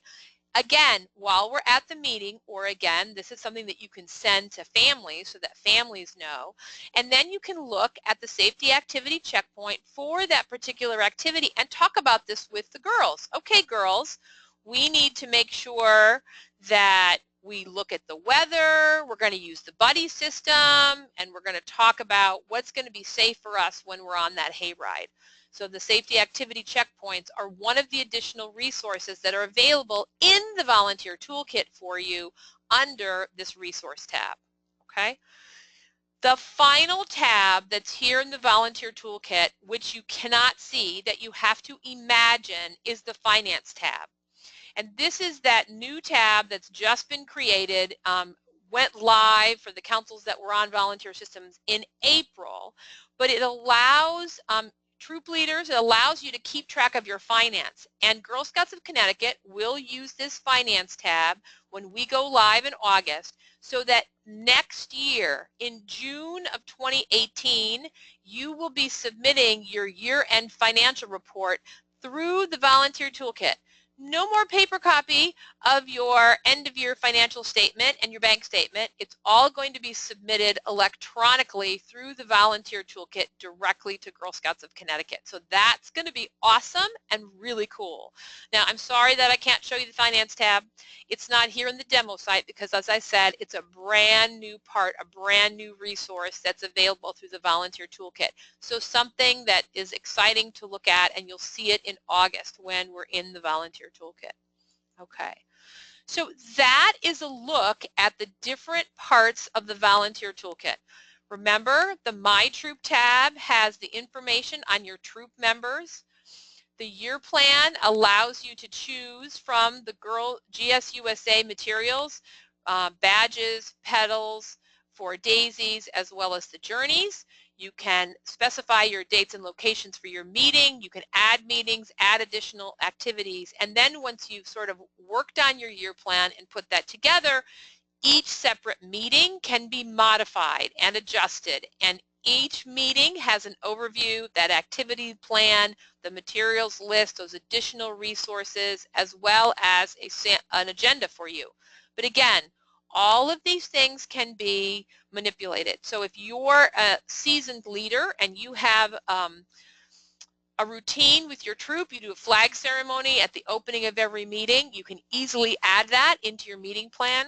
[SPEAKER 1] Again, while we're at the meeting, or again, this is something that you can send to families so that families know, and then you can look at the safety activity checkpoint for that particular activity and talk about this with the girls. Okay, girls, we need to make sure that we look at the weather, we're going to use the buddy system, and we're going to talk about what's going to be safe for us when we're on that hayride. So the safety activity checkpoints are one of the additional resources that are available in the Volunteer Toolkit for you under this resource tab, okay? The final tab that's here in the Volunteer Toolkit, which you cannot see, that you have to imagine, is the Finance tab. And this is that new tab that's just been created, went live for the councils that were on volunteer systems in April, but it allows troop leaders, it allows you to keep track of your finance. And Girl Scouts of Connecticut will use this Finance tab when we go live in August, so that next year, in June of 2018, you will be submitting your year-end financial report through the Volunteer Toolkit. No more paper copy of your end-of-year financial statement and your bank statement. It's all going to be submitted electronically through the Volunteer Toolkit directly to Girl Scouts of Connecticut. So that's going to be awesome and really cool. Now, I'm sorry that I can't show you the Finance tab. It's not here in the demo site because, as I said, it's a brand new part, a brand new resource that's available through the Volunteer Toolkit. So something that is exciting to look at, and you'll see it in August when we're in the Volunteer Toolkit. Okay, so that is a look at the different parts of the Volunteer Toolkit. Remember, the My Troop tab has the information on your troop members. The year plan allows you to choose from the GSUSA materials, badges, pedals for daisies, as well as the journeys. You can specify your dates and locations for your meeting. You can add meetings, add additional activities, and then once you've sort of worked on your year plan and put that together, each separate meeting can be modified and adjusted, and each meeting has an overview, that activity plan, the materials list, those additional resources, as well as an agenda for you. But again, all of these things can be manipulated. So if you're a seasoned leader and you have a routine with your troop, you do a flag ceremony at the opening of every meeting, you can easily add that into your meeting plan.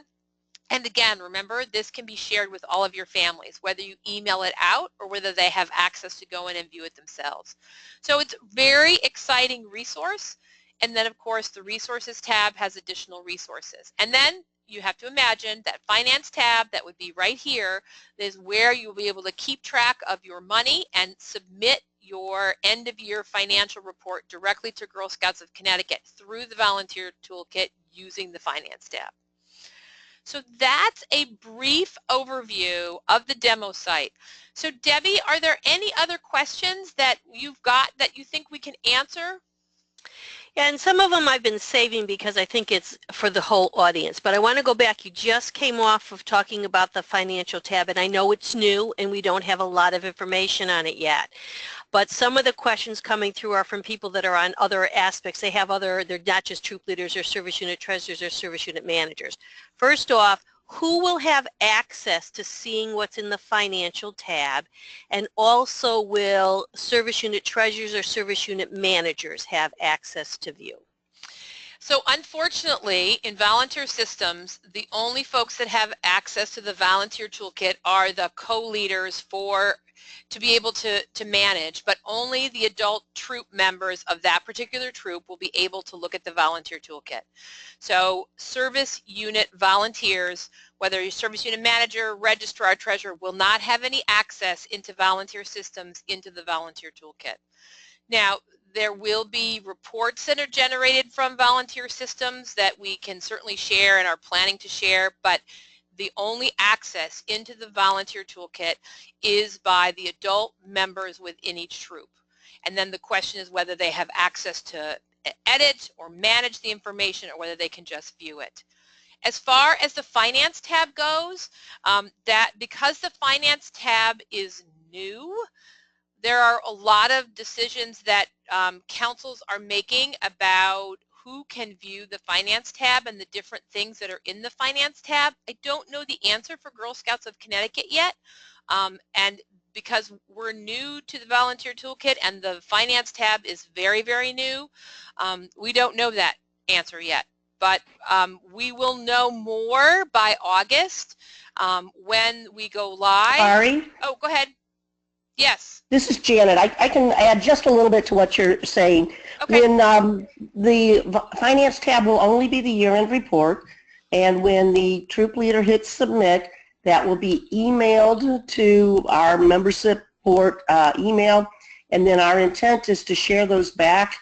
[SPEAKER 1] And again, remember, this can be shared with all of your families, whether you email it out or whether they have access to go in and view it themselves. So it's a very exciting resource. And then, of course, the Resources tab has additional resources. And then you have to imagine that Finance tab that would be right here is where you'll be able to keep track of your money and submit your end-of-year financial report directly to Girl Scouts of Connecticut through the Volunteer Toolkit using the Finance tab. So that's a brief overview of the demo site. So Debbie, are there any other questions that you've got that you think we can answer?
[SPEAKER 3] Yeah, and some of them I've been saving because I think it's for the whole audience. But I want to go back. You just came off of talking about the financial tab, and I know it's new and we don't have a lot of information on it yet. But some of the questions coming through are from people that are on other aspects. They have they're not just troop leaders or service unit treasurers or service unit managers. First off, who will have access to seeing what's in the financial tab, and also will service unit treasurers or service unit managers have access to view?
[SPEAKER 1] So unfortunately, in volunteer systems, the only folks that have access to the Volunteer Toolkit are the co-leaders to be able to manage, but only the adult troop members of that particular troop will be able to look at the Volunteer Toolkit. So service unit volunteers, whether you're service unit manager, registrar, treasurer, will not have any access into volunteer systems into the Volunteer Toolkit. Now, there will be reports that are generated from volunteer systems that we can certainly share and are planning to share, but the only access into the Volunteer Toolkit is by the adult members within each troop. and then the question is whether they have access to edit or manage the information or whether they can just view it. As far as the Finance tab goes, that because the Finance tab is new, there are a lot of decisions that councils are making about who can view the Finance tab and the different things that are in the Finance tab. I don't know the answer for Girl Scouts of Connecticut yet, and because we're new to the Volunteer Toolkit and the Finance tab is very, very new, we don't know that answer yet. But we will know more by August when we go live.
[SPEAKER 4] Ari?
[SPEAKER 1] Oh, go ahead. Yes.
[SPEAKER 4] This is Janet. I can add just a little bit to what you're saying.
[SPEAKER 1] Okay.
[SPEAKER 4] When the Finance tab will only be the year-end report, and when the troop leader hits submit, that will be emailed to our member support email, and then our intent is to share those back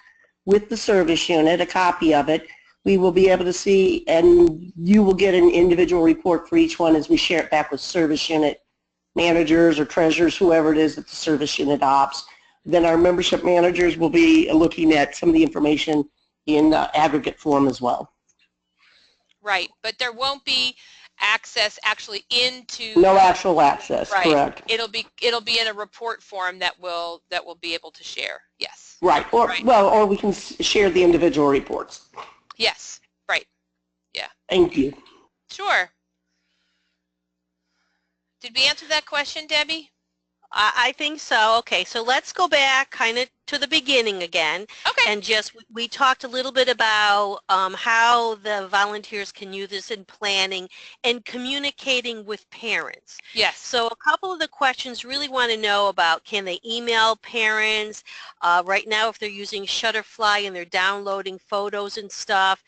[SPEAKER 4] with the service unit, a copy of it. We will be able to see, and you will get an individual report for each one as we share it back with service unit managers or treasurers, whoever it is that the service unit opts. Then our membership managers will be looking at some of the information in aggregate form as well.
[SPEAKER 1] Right, but there won't be access actually into.
[SPEAKER 4] No actual access,
[SPEAKER 1] right.
[SPEAKER 4] Correct.
[SPEAKER 1] It'll be in a report form that will be able to share. Yes.
[SPEAKER 4] Right, or
[SPEAKER 1] right.
[SPEAKER 4] Well, or we can share the individual reports.
[SPEAKER 1] Yes, right. Yeah.
[SPEAKER 4] Thank you.
[SPEAKER 1] Sure. Did we answer that question, Debbie?
[SPEAKER 3] I think so. Okay, so let's go back kind of to the beginning again.
[SPEAKER 1] Okay.
[SPEAKER 3] And just, we talked a little bit about how the volunteers can use this in planning and communicating with parents.
[SPEAKER 1] Yes.
[SPEAKER 3] So a couple of the questions really want to know about, can they email parents? Right now, if they're using Shutterfly and they're downloading photos and stuff,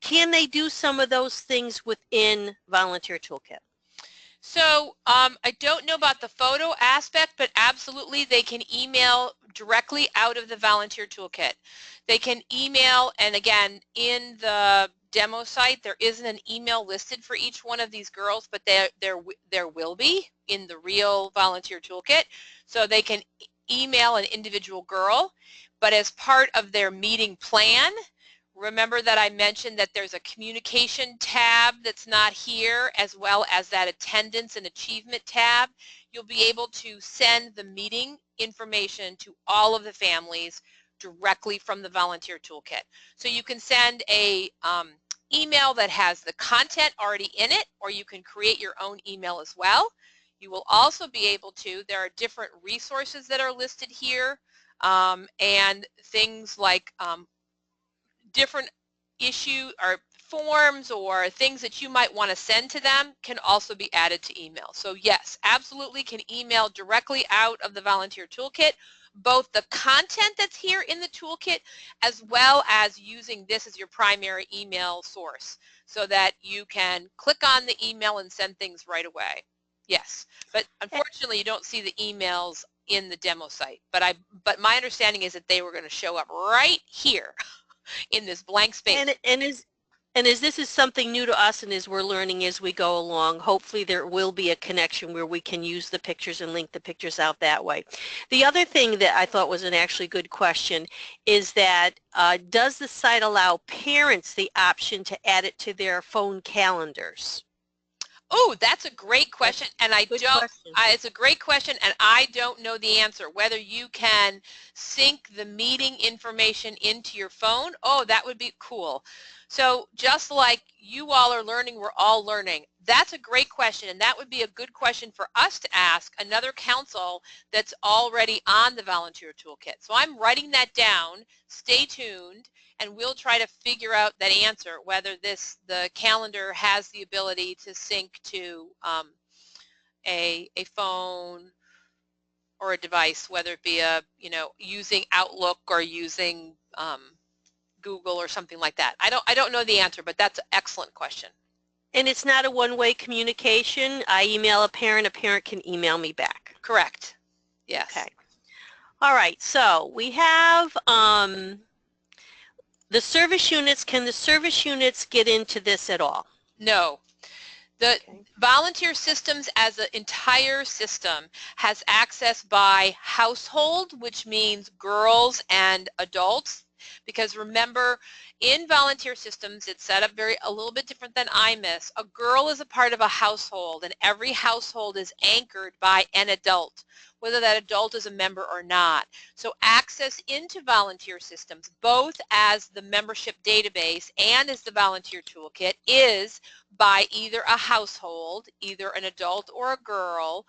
[SPEAKER 3] can they do some of those things within Volunteer Toolkit?
[SPEAKER 1] So I don't know about the photo aspect, but absolutely they can email directly out of the Volunteer Toolkit. They can email, and again, in the demo site, there isn't an email listed for each one of these girls, but there will be in the real Volunteer Toolkit. So they can email an individual girl, but as part of their meeting plan, remember that I mentioned that there's a communication tab that's not here, as well as that attendance and achievement tab. You'll be able to send the meeting information to all of the families directly from the Volunteer Toolkit. So you can send a email that has the content already in it, or you can create your own email as well. You will also be able to, there are different resources that are listed here, and things like different issue or forms or things that you might want to send to them can also be added to email. So yes, absolutely can email directly out of the Volunteer Toolkit, both the content that's here in the toolkit as well as using this as your primary email source so that you can click on the email and send things right away. Yes, but unfortunately you don't see the emails in the demo site, but my understanding is that they were going to show up right here in this blank space.
[SPEAKER 3] And as this is something new to us and as we're learning as we go along, hopefully there will be a connection where we can use the pictures and link the pictures out that way. The other thing that I thought was an actually good question is that does the site allow parents the option to add it to their phone calendars?
[SPEAKER 1] Oh, that's a great question, and it's a great question, and I don't know the answer. Whether you can sync the meeting information into your phone, oh, that would be cool. So just like you all are learning, we're all learning. That's a great question, and that would be a good question for us to ask another council that's already on the Volunteer Toolkit. So I'm writing that down. Stay tuned. And we'll try to figure out that answer, whether the calendar has the ability to sync to a phone or a device, whether it be using Outlook or using Google or something like that. I don't know the answer, but that's an excellent question.
[SPEAKER 3] And it's not a one-way communication. I email a parent can email me back.
[SPEAKER 1] Correct. Yes.
[SPEAKER 3] Okay. All right. So we have the service units. Can the service units get into this at all?
[SPEAKER 1] No. The
[SPEAKER 3] Okay.
[SPEAKER 1] volunteer systems as an entire system has access by household, which means girls and adults. Because remember, in volunteer systems, it's set up a little bit different than IMIS. A girl is a part of a household, and every household is anchored by an adult, whether that adult is a member or not. So access into volunteer systems, both as the membership database and as the volunteer toolkit, is by either a household, either an adult or a girl,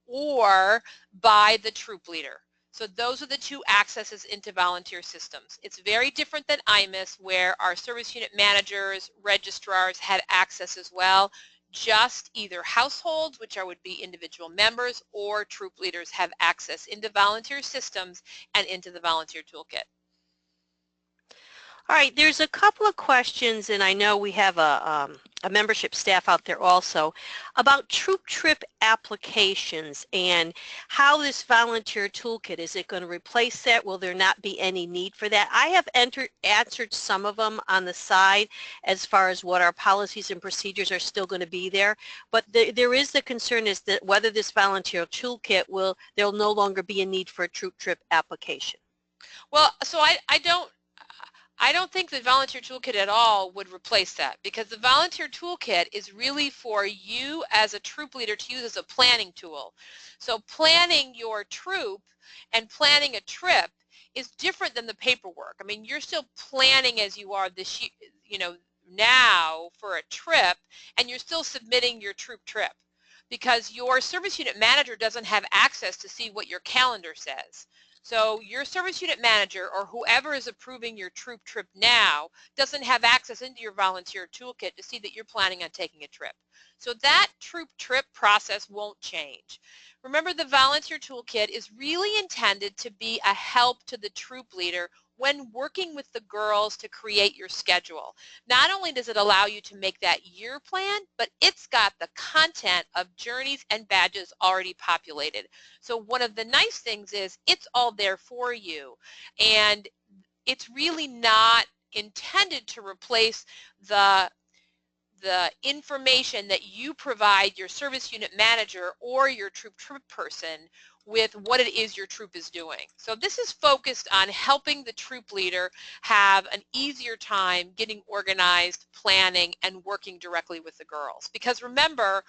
[SPEAKER 1] or by the troop leader. So those are the two accesses into volunteer systems. It's very different than IMIS, where our service unit managers, registrars had access as well. Just either households, which would be individual members, or troop leaders have access into volunteer systems and into the volunteer toolkit.
[SPEAKER 3] All right, there's a couple of questions, and I know we have a membership staff out there also, about troop trip applications and how this volunteer toolkit, is it going to replace that? Will there not be any need for that? I have answered some of them on the side as far as what our policies and procedures are still going to be there, but there is the concern is that whether this volunteer toolkit there'll no longer be a need for a troop trip application.
[SPEAKER 1] Well, so I don't think the volunteer toolkit at all would replace that, because the volunteer toolkit is really for you as a troop leader to use as a planning tool. So planning your troop and planning a trip is different than the paperwork. I mean, you're still planning as you are this year, now for a trip, and you're still submitting your troop trip, because your service unit manager doesn't have access to see what your calendar says. So your service unit manager, or whoever is approving your troop trip now, doesn't have access into your volunteer toolkit to see that you're planning on taking a trip. So that troop trip process won't change. Remember, the volunteer toolkit is really intended to be a help to the troop leader when working with the girls to create your schedule. Not only does it allow you to make that year plan, but it's got the content of journeys and badges already populated. So one of the nice things is it's all there for you, and it's really not intended to replace the information that you provide your service unit manager or your troop person with what it is your troop is doing. So this is focused on helping the troop leader have an easier time getting organized, planning, and working directly with the girls. Because remember,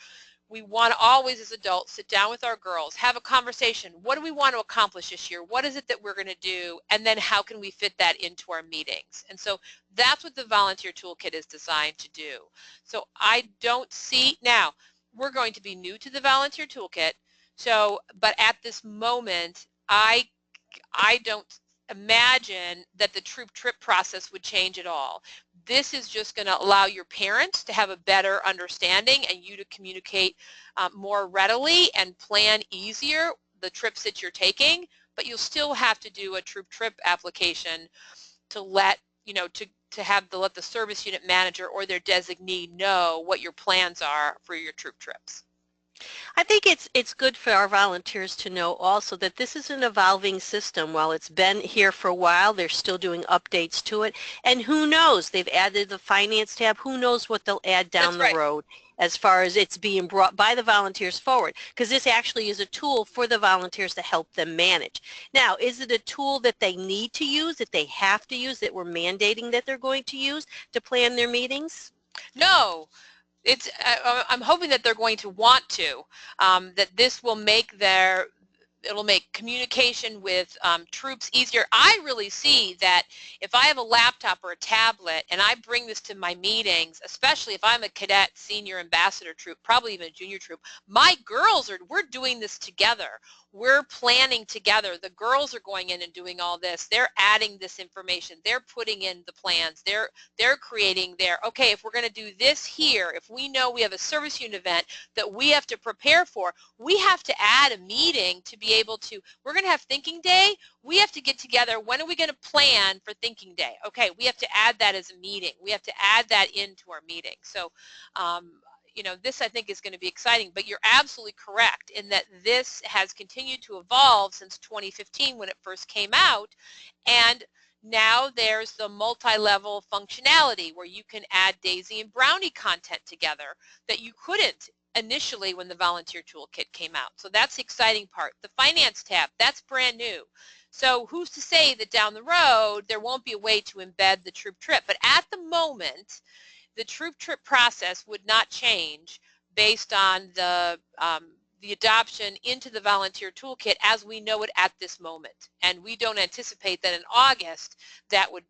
[SPEAKER 1] we want to always, as adults, sit down with our girls, have a conversation. What do we want to accomplish this year? What is it that we're going to do? And then how can we fit that into our meetings? And so that's what the volunteer toolkit is designed to do. So I don't see, now, we're going to be new to the volunteer toolkit, but at this moment, I don't imagine that the troop trip process would change at all. This is just going to allow your parents to have a better understanding and you to communicate more readily and plan easier the trips that you're taking, but you'll still have to do a troop trip application to let let the service unit manager or their designee know what your plans are for your troop trips.
[SPEAKER 3] I think it's good for our volunteers to know also that this is an evolving system. While it's been here for a while, they're still doing updates to it. And who knows, they've added the finance tab. Who knows what they'll add down the road as far as it's being brought by the volunteers forward. Because this actually is a tool for the volunteers to help them manage. Now, is it a tool that they need to use, that they have to use, that we're mandating that they're going to use to plan their meetings?
[SPEAKER 1] No. I'm hoping that they're going to want to, that this will make it'll make communication with troops easier. I really see that if I have a laptop or a tablet and I bring this to my meetings, especially if I'm a cadet, senior ambassador troop, probably even a junior troop, my girls we're doing this together. We're planning together. The girls are going in and doing all this. They're adding this information. They're putting in the plans. They're creating okay, if we're going to do this here, if we know we have a service unit event that we have to prepare for, we have to add a meeting to be able to, we're going to have thinking day. We have to get together. When are we going to plan for thinking day? Okay, we have to add that as a meeting. We have to add that into our meeting. So, this I think is going to be exciting, but you're absolutely correct in that this has continued to evolve since 2015 when it first came out, and Now there's the multi-level functionality where you can add Daisy and Brownie content together that you couldn't initially when the Volunteer Toolkit came out. So that's the exciting part. The Finance tab, that's brand new. So who's to say that down the road there won't be a way to embed the troop trip? But at the moment, the troop trip process would not change based on the adoption into the Volunteer Toolkit as we know it at this moment. And we don't anticipate that in August that would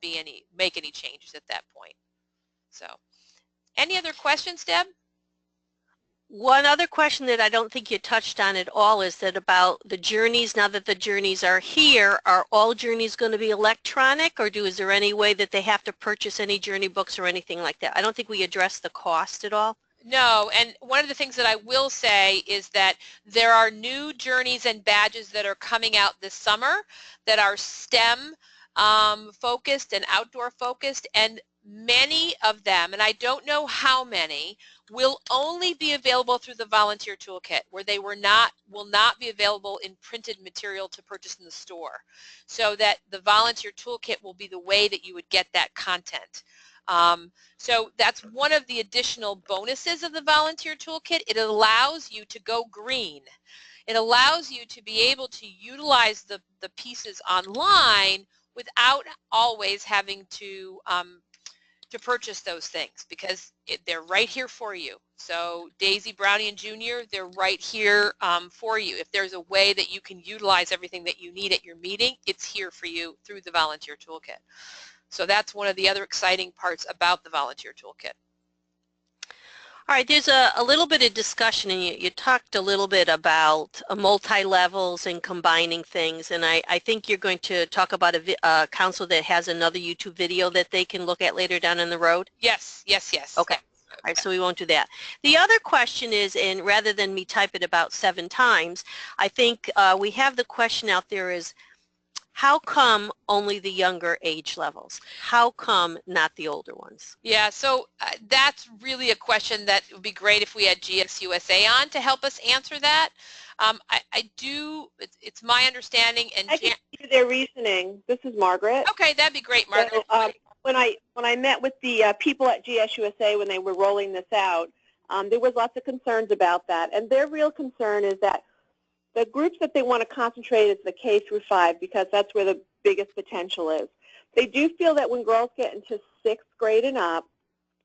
[SPEAKER 1] be make any changes at that point. So, any other questions, Deb?
[SPEAKER 3] One other question that I don't think you touched on at all is that about the journeys. Now that the journeys are here, are all journeys going to be electronic, or is there any way that they have to purchase any journey books or anything like that? I don't think we addressed the cost at all.
[SPEAKER 1] No, and one of the things that I will say is that there are new journeys and badges that are coming out this summer that are STEM focused and outdoor focused, and many of them, and I don't know how many, will only be available through the Volunteer Toolkit, where they will not be available in printed material to purchase in the store. So that the Volunteer Toolkit will be the way that you would get that content. So that's one of the additional bonuses of the Volunteer Toolkit. It allows you to go green. It allows you to be able to utilize the pieces online without always having to purchase those things, because they're right here for you. So Daisy, Brownie, and Junior, they're right here for you. If there's a way that you can utilize everything that you need at your meeting, it's here for you through the Volunteer Toolkit. So that's one of the other exciting parts about the Volunteer Toolkit.
[SPEAKER 3] All right, there's a little bit of discussion, and you talked a little bit about multi-levels and combining things, and I think you're going to talk about a council that has another YouTube video that they can look at later down in the road?
[SPEAKER 1] Yes, yes, yes.
[SPEAKER 3] Okay. All right, so we won't do that. The other question is, and rather than me type it about 7 times, I think we have the question out there is, how come only the younger age levels? How come not the older ones?
[SPEAKER 1] Yeah, so that's really a question that would be great if we had GSUSA on to help us answer that. It's my understanding, and
[SPEAKER 5] I can give you their reasoning. This is Margaret.
[SPEAKER 1] Okay, that'd be great, Margaret.
[SPEAKER 5] So, when I met with the people at GSUSA when they were rolling this out, there was lots of concerns about that, and their real concern is that the groups that they want to concentrate is the K through 5, because that's where the biggest potential is. They do feel that when girls get into 6th grade and up,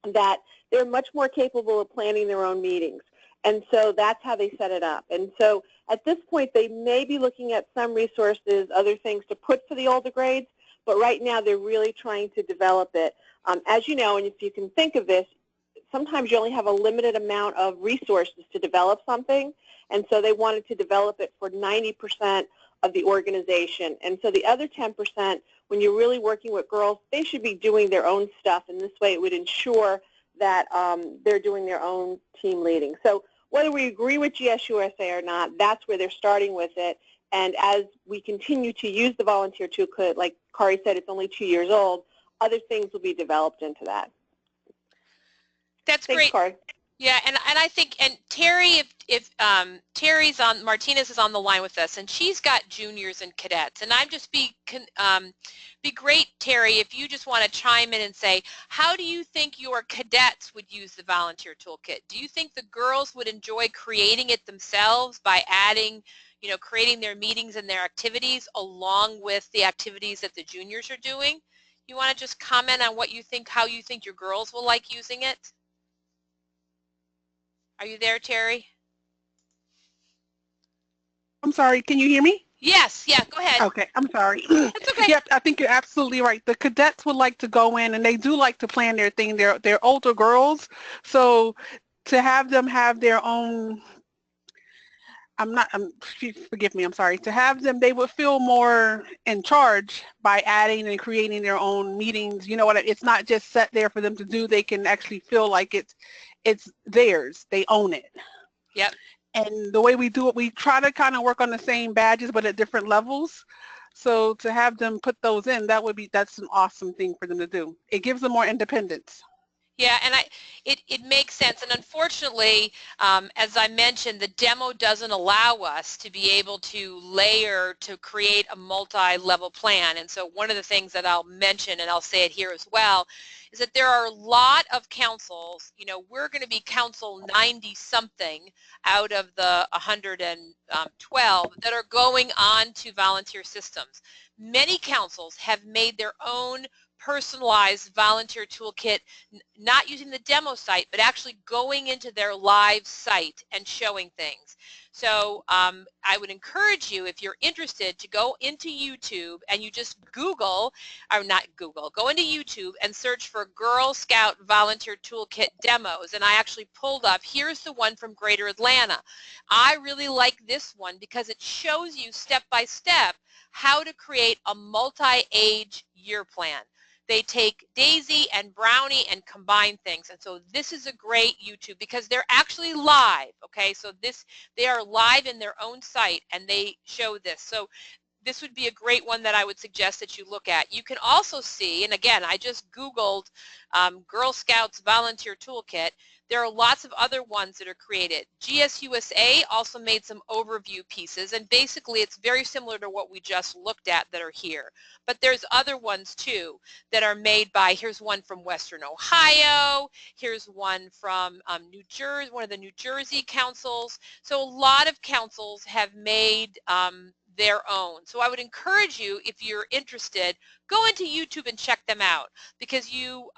[SPEAKER 5] that they're much more capable of planning their own meetings. And so that's how they set it up. And so at this point, they may be looking at some resources, other things to put for the older grades, but right now they're really trying to develop it. As you know, and if you can think of this, sometimes you only have a limited amount of resources to develop something, and so they wanted to develop it for 90% of the organization. And so the other 10%, when you're really working with girls, they should be doing their own stuff, and this way it would ensure that they're doing their own team leading. So whether we agree with GSUSA or not, that's where they're starting with it. And as we continue to use the Volunteer Toolkit, like Kari said, it's only 2 years old, other things will be developed into that.
[SPEAKER 1] That's
[SPEAKER 5] Thanks,
[SPEAKER 1] great.
[SPEAKER 5] Kari.
[SPEAKER 1] Yeah, and I think, and Terry, if Terry's on, Martinez is on the line with us, and she's got juniors and cadets, and I'd just be great, Terry, if you just want to chime in and say, how do you think your cadets would use the Volunteer Toolkit? Do you think the girls would enjoy creating it themselves by adding, creating their meetings and their activities along with the activities that the juniors are doing? You want to just comment on what you think, how you think your girls will like using it? Are you there, Terry?
[SPEAKER 6] I'm sorry, can you hear me?
[SPEAKER 1] Yes, yeah, go ahead.
[SPEAKER 6] Okay, I'm sorry.
[SPEAKER 1] That's okay.
[SPEAKER 6] Yep, I think you're absolutely right. The cadets would like to go in, and they do like to plan their thing. They're older girls, so to have them have their own, forgive me, I'm sorry, to have them, they would feel more in charge by adding and creating their own meetings. You know what, it's not just set there for them to do. They can actually feel like it's theirs. They own it.
[SPEAKER 1] Yep.
[SPEAKER 6] And the way we do it, we try to kind of work on the same badges, but at different levels. So to have them put those in, that's an awesome thing for them to do. It gives them more independence.
[SPEAKER 1] Yeah, and it makes sense. And unfortunately, as I mentioned, the demo doesn't allow us to be able to layer to create a multi-level plan. And so one of the things that I'll mention, and I'll say it here as well, is that there are a lot of councils. You know, we're going to be council 90-something out of the 112 that are going on to volunteer systems. Many councils have made their own personalized volunteer toolkit, not using the demo site, but actually going into their live site and showing things. So I would encourage you, if you're interested, to go into YouTube and you just Google, or not Google, go into YouTube and search for Girl Scout Volunteer Toolkit demos. And I actually pulled up, here's the one from Greater Atlanta. I really like this one because it shows you step by step how to create a multi-age year plan. They take Daisy and Brownie and combine things. And so this is a great YouTube because they're actually live, okay? So they are live in their own site and they show this. So this would be a great one that I would suggest that you look at. You can also see, and again, I just Googled Girl Scouts Volunteer Toolkit. There are lots of other ones that are created. GSUSA also made some overview pieces, and basically it's very similar to what we just looked at that are here. But there's other ones too that are made by, here's one from Western Ohio, here's one from New Jersey, one of the New Jersey councils. So a lot of councils have made their own. So I would encourage you, if you're interested, go into YouTube and check them out because you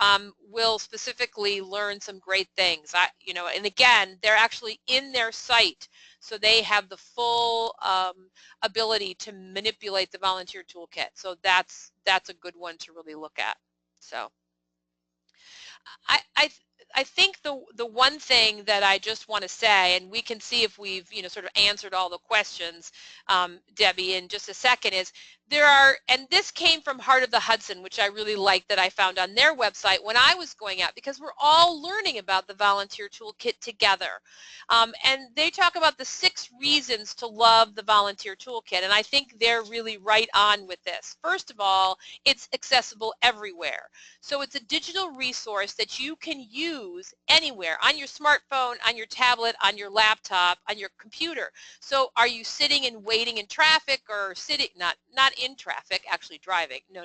[SPEAKER 1] will specifically learn some great things. You know, and again, they're actually in their site, so they have the full ability to manipulate the volunteer toolkit. So that's a good one to really look at. So I think the one thing that I just want to say, and we can see if we've sort of answered all the questions, Debbie, in just a second, is there are, and this came from Heart of the Hudson, which I really liked that I found on their website when I was going out, because we're all learning about the volunteer toolkit together. And they talk about the 6 reasons to love the volunteer toolkit, and I think they're really right on with this. First of all, it's accessible everywhere. So it's a digital resource that you can use anywhere, on your smartphone, on your tablet, on your laptop, on your computer. So are you sitting and waiting in traffic, or sitting, not in traffic, actually driving, no.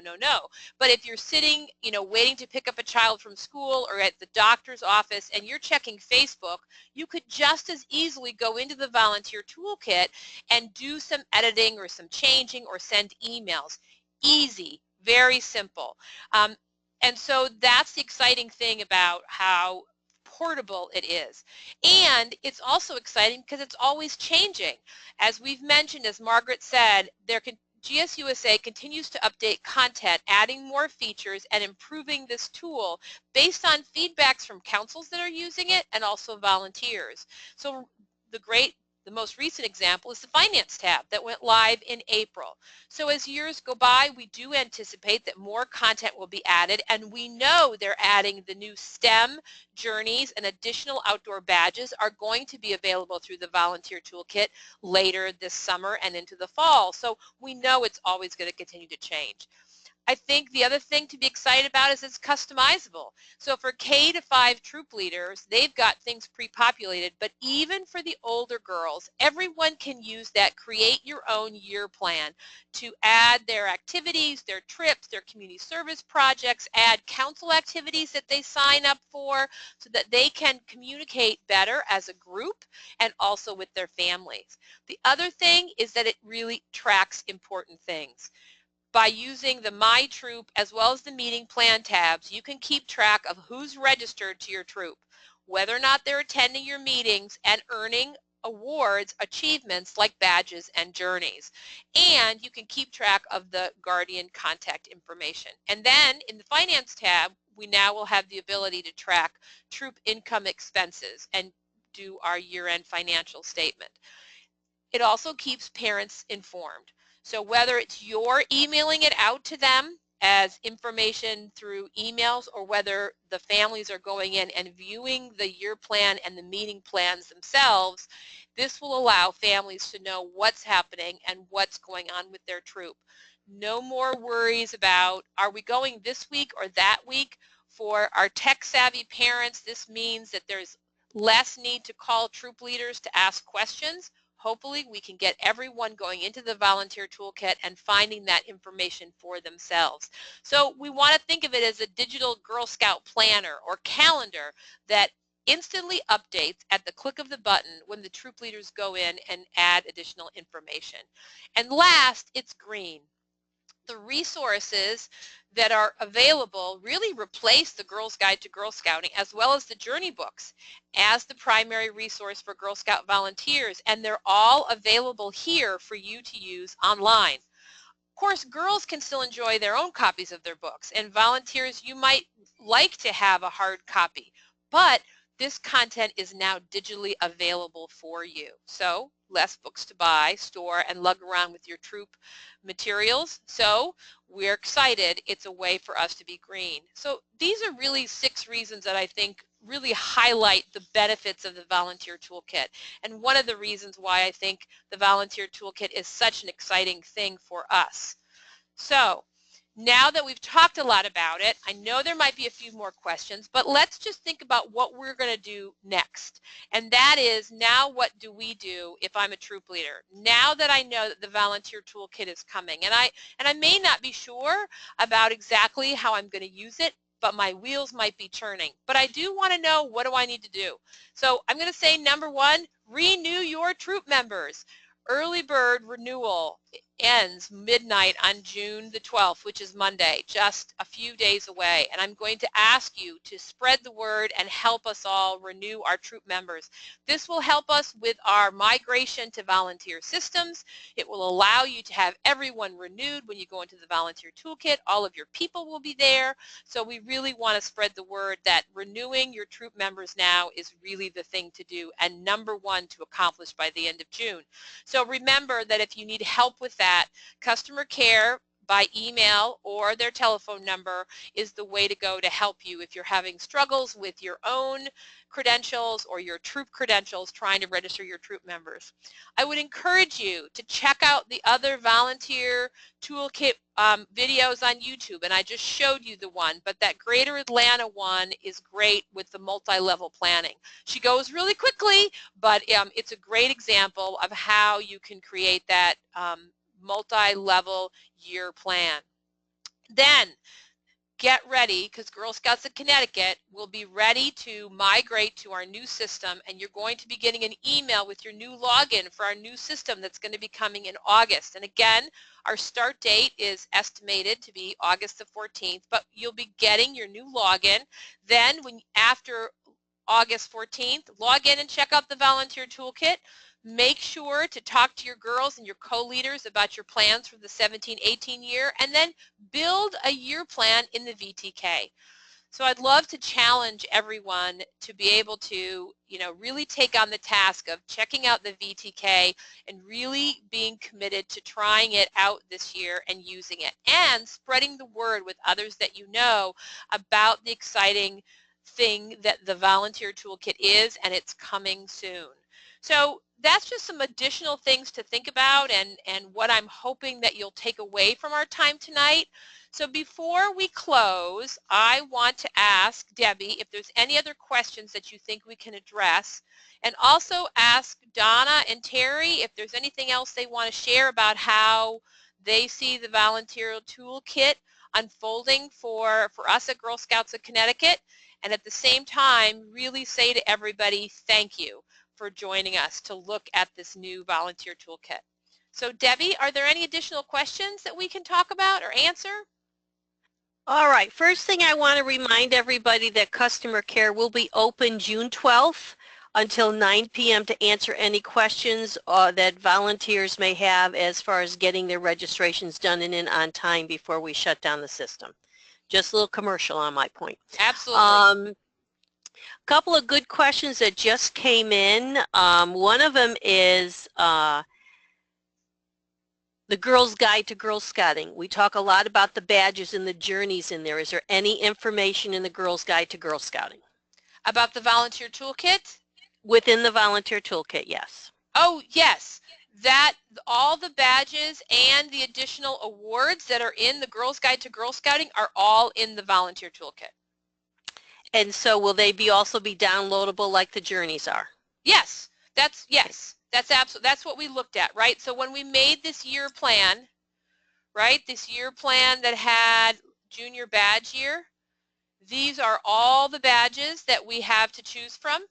[SPEAKER 1] But if you're sitting, waiting to pick up a child from school or at the doctor's office and you're checking Facebook, you could just as easily go into the volunteer toolkit and do some editing or some changing or send emails. Easy, very simple. And so that's the exciting thing about how portable it is. And it's also exciting because it's always changing. As we've mentioned, as Margaret said, GSUSA continues to update content, adding more features and improving this tool based on feedbacks from councils that are using it and also volunteers. So the most recent example is the Finance tab that went live in April. So as years go by, we do anticipate that more content will be added, and we know they're adding the new STEM journeys, and additional outdoor badges are going to be available through the Volunteer Toolkit later this summer and into the fall. So we know it's always going to continue to change. I think the other thing to be excited about is it's customizable. So for K to 5 troop leaders, they've got things pre-populated, but even for the older girls, everyone can use that create your own year plan to add their activities, their trips, their community service projects, add council activities that they sign up for so that they can communicate better as a group and also with their families. The other thing is that it really tracks important things. By using the My Troop as well as the meeting plan tabs, you can keep track of who's registered to your troop, whether or not they're attending your meetings, and earning awards, achievements like badges and journeys. And you can keep track of the Guardian contact information. And then in the Finance tab, we now will have the ability to track troop income expenses and do our year-end financial statement. It also keeps parents informed. So whether it's you're emailing it out to them as information through emails, or whether the families are going in and viewing the year plan and the meeting plans themselves, this will allow families to know what's happening and what's going on with their troop. No more worries about, are we going this week or that week? For our tech-savvy parents, this means that there's less need to call troop leaders to ask questions. Hopefully, we can get everyone going into the Volunteer Toolkit and finding that information for themselves. So we want to think of it as a digital Girl Scout planner or calendar that instantly updates at the click of the button when the troop leaders go in and add additional information. And last, it's green. The resources that are available really replace the Girl's Guide to Girl Scouting as well as the journey books as the primary resource for Girl Scout volunteers, and they're all available here for you to use online. Of course, girls can still enjoy their own copies of their books, and volunteers, you might like to have a hard copy, but this content is now digitally available for you. So less books to buy, store, and lug around with your troop materials. So we're excited. It's a way for us to be green. So these are really 6 reasons that I think really highlight the benefits of the Volunteer Toolkit, and one of the reasons why I think the Volunteer Toolkit is such an exciting thing for us. So now that we've talked a lot about it, I know there might be a few more questions, but let's just think about what we're going to do next. And that is, now what do we do if I'm a troop leader? Now that I know that the Volunteer Toolkit is coming, and I may not be sure about exactly how I'm going to use it, but my wheels might be turning. But I do want to know, what do I need to do? So I'm going to say, number 1, renew your troop members. Early bird renewal ends midnight on June the 12th, which is Monday, just a few days away. And I'm going to ask you to spread the word and help us all renew our troop members. This will help us with our migration to volunteer systems. It will allow you to have everyone renewed when you go into the Volunteer Toolkit. All of your people will be there. So we really want to spread the word that renewing your troop members now is really the thing to do, and number 1 to accomplish by the end of June. So remember that if you need help with that, customer care by email or their telephone number is the way to go to help you if you're having struggles with your own credentials or your troop credentials trying to register your troop members. I would encourage you to check out the other Volunteer Toolkit videos on YouTube, and I just showed you the one, but that Greater Atlanta one is great with the multi-level planning. She goes really quickly, but it's a great example of how you can create that multi-level year plan. Then get ready, because Girl Scouts of Connecticut will be ready to migrate to our new system, and you're going to be getting an email with your new login for our new system that's going to be coming in August. And again, our start date is estimated to be August the 14th, but you'll be getting your new login. Then after August 14th, log in and check out the Volunteer Toolkit. Make sure to talk to your girls and your co-leaders about your plans for the 17-18 year, and then build a year plan in the VTK. So I'd love to challenge everyone to be able to, really take on the task of checking out the VTK and really being committed to trying it out this year and using it, and spreading the word with others that you know about the exciting thing that the Volunteer Toolkit is, and it's coming soon. So that's just some additional things to think about, and what I'm hoping that you'll take away from our time tonight. So before we close, I want to ask Debbie if there's any other questions that you think we can address, and also ask Donna and Terry if there's anything else they want to share about how they see the Volunteer Toolkit unfolding for us at Girl Scouts of Connecticut, and at the same time really say to everybody, thank you for joining us to look at this new Volunteer Toolkit. So Debbie, are there any additional questions that we can talk about or answer?
[SPEAKER 3] All right, first thing I want to remind everybody that customer care will be open June 12th until 9 p.m. to answer any questions that volunteers may have as far as getting their registrations done and in on time before we shut down the system. Just a little commercial on my point.
[SPEAKER 1] Absolutely.
[SPEAKER 3] Couple of good questions that just came in. One of them is the Girl's Guide to Girl Scouting. We talk a lot about the badges and the journeys in there. Is there any information in the Girl's Guide to Girl Scouting?
[SPEAKER 1] About the Volunteer Toolkit?
[SPEAKER 3] Within the Volunteer Toolkit, yes.
[SPEAKER 1] Oh, yes. That all the badges and the additional awards that are in the Girl's Guide to Girl Scouting are all in the Volunteer Toolkit.
[SPEAKER 3] And so will they be also be downloadable like the journeys are?
[SPEAKER 1] Yes, that's absolutely, that's what we looked at, right? So when we made this year plan, right, this year plan that had junior badge year, these are all the badges that we have to choose from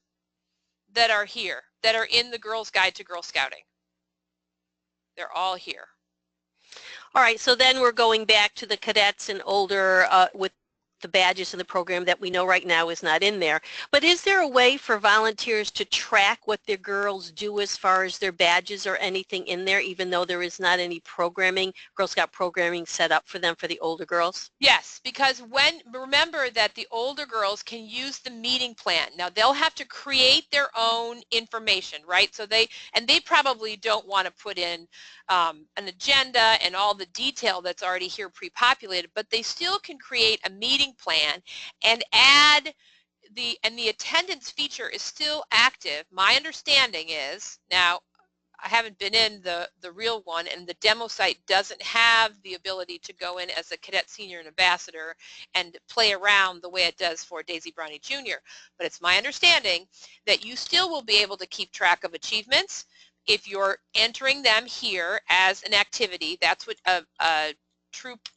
[SPEAKER 1] that are here, that are in the Girls Guide to Girl Scouting. They're all here.
[SPEAKER 3] All right, so then we're going back to the cadets and older with the badges in the program that we know right now is not in there. But is there a way for volunteers to track what their girls do as far as their badges or anything in there, even though there is not any programming, Girl Scout programming set up for them for the older girls?
[SPEAKER 1] Yes, because remember that the older girls can use the meeting plan. Now they'll have to create their own information, right? So they probably don't want to put in an agenda and all the detail that's already here pre-populated, but they still can create a meeting plan and add the attendance feature is still active. My understanding is, now I haven't been in the real one, and the demo site doesn't have the ability to go in as a cadet senior and ambassador and play around the way it does for Daisy Brownie Jr. But it's my understanding that you still will be able to keep track of achievements if you're entering them here as an activity. That's what a troop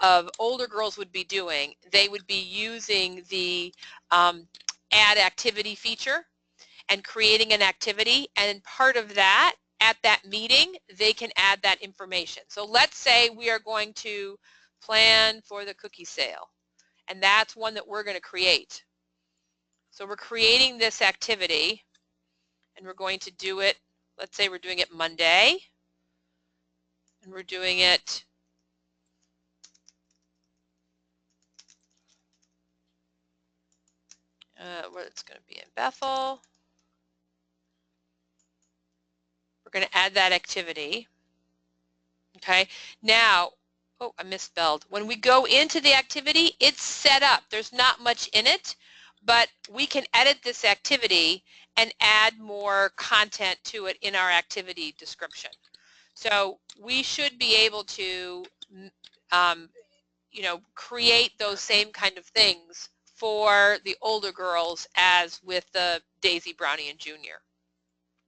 [SPEAKER 1] of older girls would be doing. They would be using the add activity feature and creating an activity, and part of that, at that meeting, they can add that information. So let's say we are going to plan for the cookie sale, and that's one that we're going to create. So we're creating this activity, and we're going to do it, let's say we're doing it Monday, and we're doing it where it's going to be in Bethel. We're going to add that activity. Okay, now, oh, I misspelled. When we go into the activity, it's set up. There's not much in it, but we can edit this activity and add more content to it in our activity description. So we should be able to, you know, create those same kind of things for the older girls as with the Daisy, Brownie, and Junior.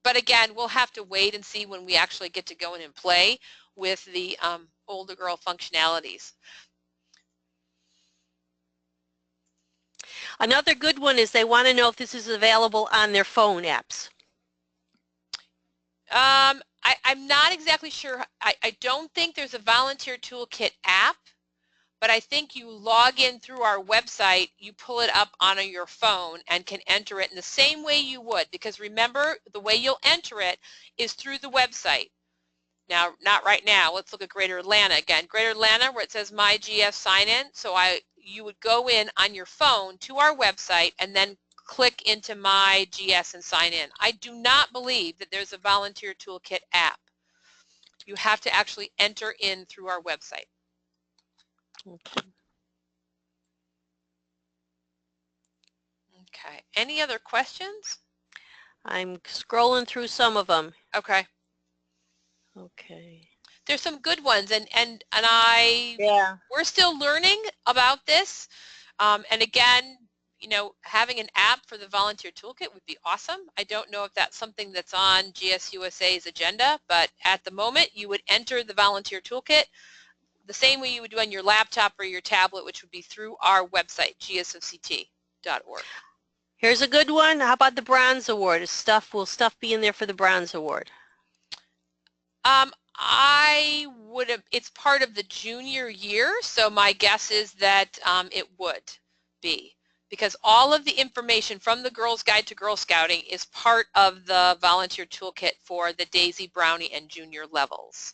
[SPEAKER 1] But again, we'll have to wait and see when we actually get to go in and play with the older girl functionalities.
[SPEAKER 3] Another good one is they want to know if this is available on their phone apps.
[SPEAKER 1] I'm not exactly sure. I don't think there's a Volunteer Toolkit app, but I think you log in through our website, you pull it up on your phone and can enter it in the same way you would, because remember, the way you'll enter it is through the website. Now, not right now. Let's look at Greater Atlanta again. Greater Atlanta, where it says My GS Sign In. So you would go in on your phone to our website and then click into My GS and sign in. I do not believe that there's a Volunteer Toolkit app. You have to actually enter in through our website.
[SPEAKER 3] Okay.
[SPEAKER 1] Okay. Any other questions?
[SPEAKER 3] I'm scrolling through some of them.
[SPEAKER 1] Okay.
[SPEAKER 3] Okay.
[SPEAKER 1] There's some good ones, and we're still learning about this. And again, you know, having an app for the Volunteer Toolkit would be awesome. I don't know if that's something that's on GSUSA's agenda, but at the moment, you would enter the Volunteer Toolkit the same way you would do on your laptop or your tablet, which would be through our website, GSOFCT.org.
[SPEAKER 3] Here's a good one. How about the Bronze Award? Will stuff be in there for the Bronze Award?
[SPEAKER 1] I would have, it's part of the junior year, so my guess is that it would be, because all of the information from the Girls Guide to Girl Scouting is part of the Volunteer Toolkit for the Daisy, Brownie, and junior levels.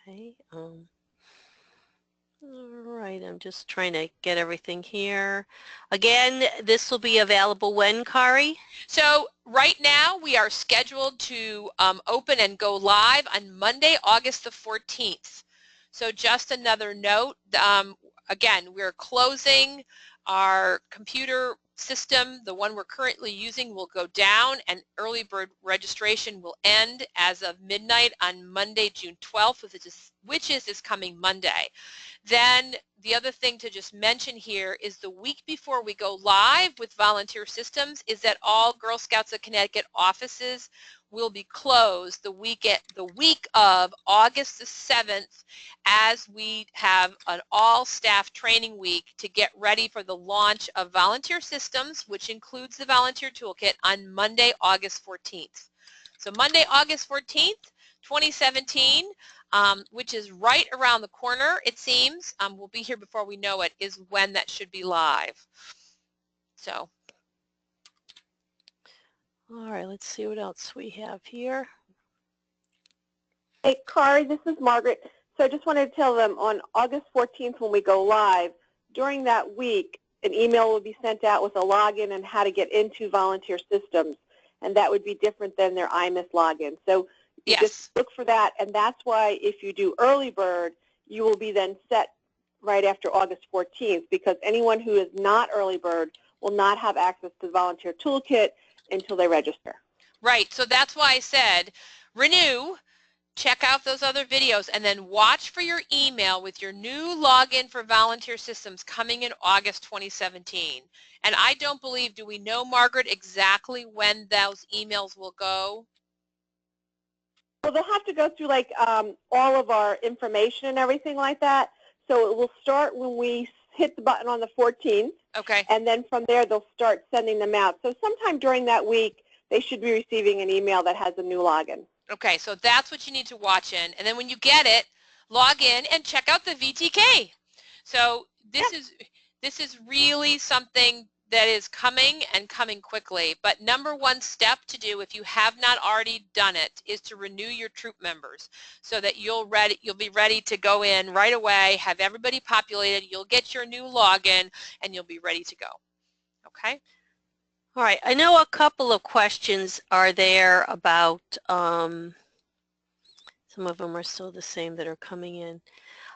[SPEAKER 3] Okay. All right, I'm just trying to get everything here. Again, this will be available when, Kari?
[SPEAKER 1] So right now we are scheduled to open and go live on Monday, August the 14th. So just another note, again, we're closing our computer system, the one we're currently using, will go down, and early bird registration will end as of midnight on Monday, June 12th, which is this coming Monday. Then the other thing to just mention here is the week before we go live with Volunteer Systems is that all Girl Scouts of Connecticut offices will be closed the week of August the 7th, as we have an all-staff training week to get ready for the launch of Volunteer Systems, which includes the Volunteer Toolkit, on Monday, August 14th. So Monday, August 14th, 2017, which is right around the corner, it seems, we'll be here before we know it, is when that should be live. So.
[SPEAKER 3] All right, let's see what else we have here.
[SPEAKER 5] Hey, Kari, this is Margaret. So I just wanted to tell them on August 14th when we go live, during that week, an email will be sent out with a login and how to get into Volunteer Systems, and that would be different than their IMIS login. So you just look for that, and that's why if you do early bird, you will be then set right after August 14th, because anyone who is not early bird will not have access to the Volunteer Toolkit until they register.
[SPEAKER 1] Right, so that's why I said renew, check out those other videos, and then watch for your email with your new login for Volunteer Systems coming in August 2017. And I don't believe, do we know, Margaret, exactly when those emails will go?
[SPEAKER 5] Well, they'll have to go through like all of our information and everything like that. So it will start when we hit the button on the 14th.
[SPEAKER 1] Okay.
[SPEAKER 5] And then from there, they'll start sending them out. So sometime during that week, they should be receiving an email that has a new login.
[SPEAKER 1] Okay, so that's what you need to watch in. And then when you get it, log in and check out the VTK. So this is really something that is coming and coming quickly. But number one step to do, if you have not already done it, is to renew your troop members so that you'll be ready to go in right away, have everybody populated, you'll get your new login, and you'll be ready to go. Okay?
[SPEAKER 3] All right, I know a couple of questions are there about, some of them are still the same that are coming in.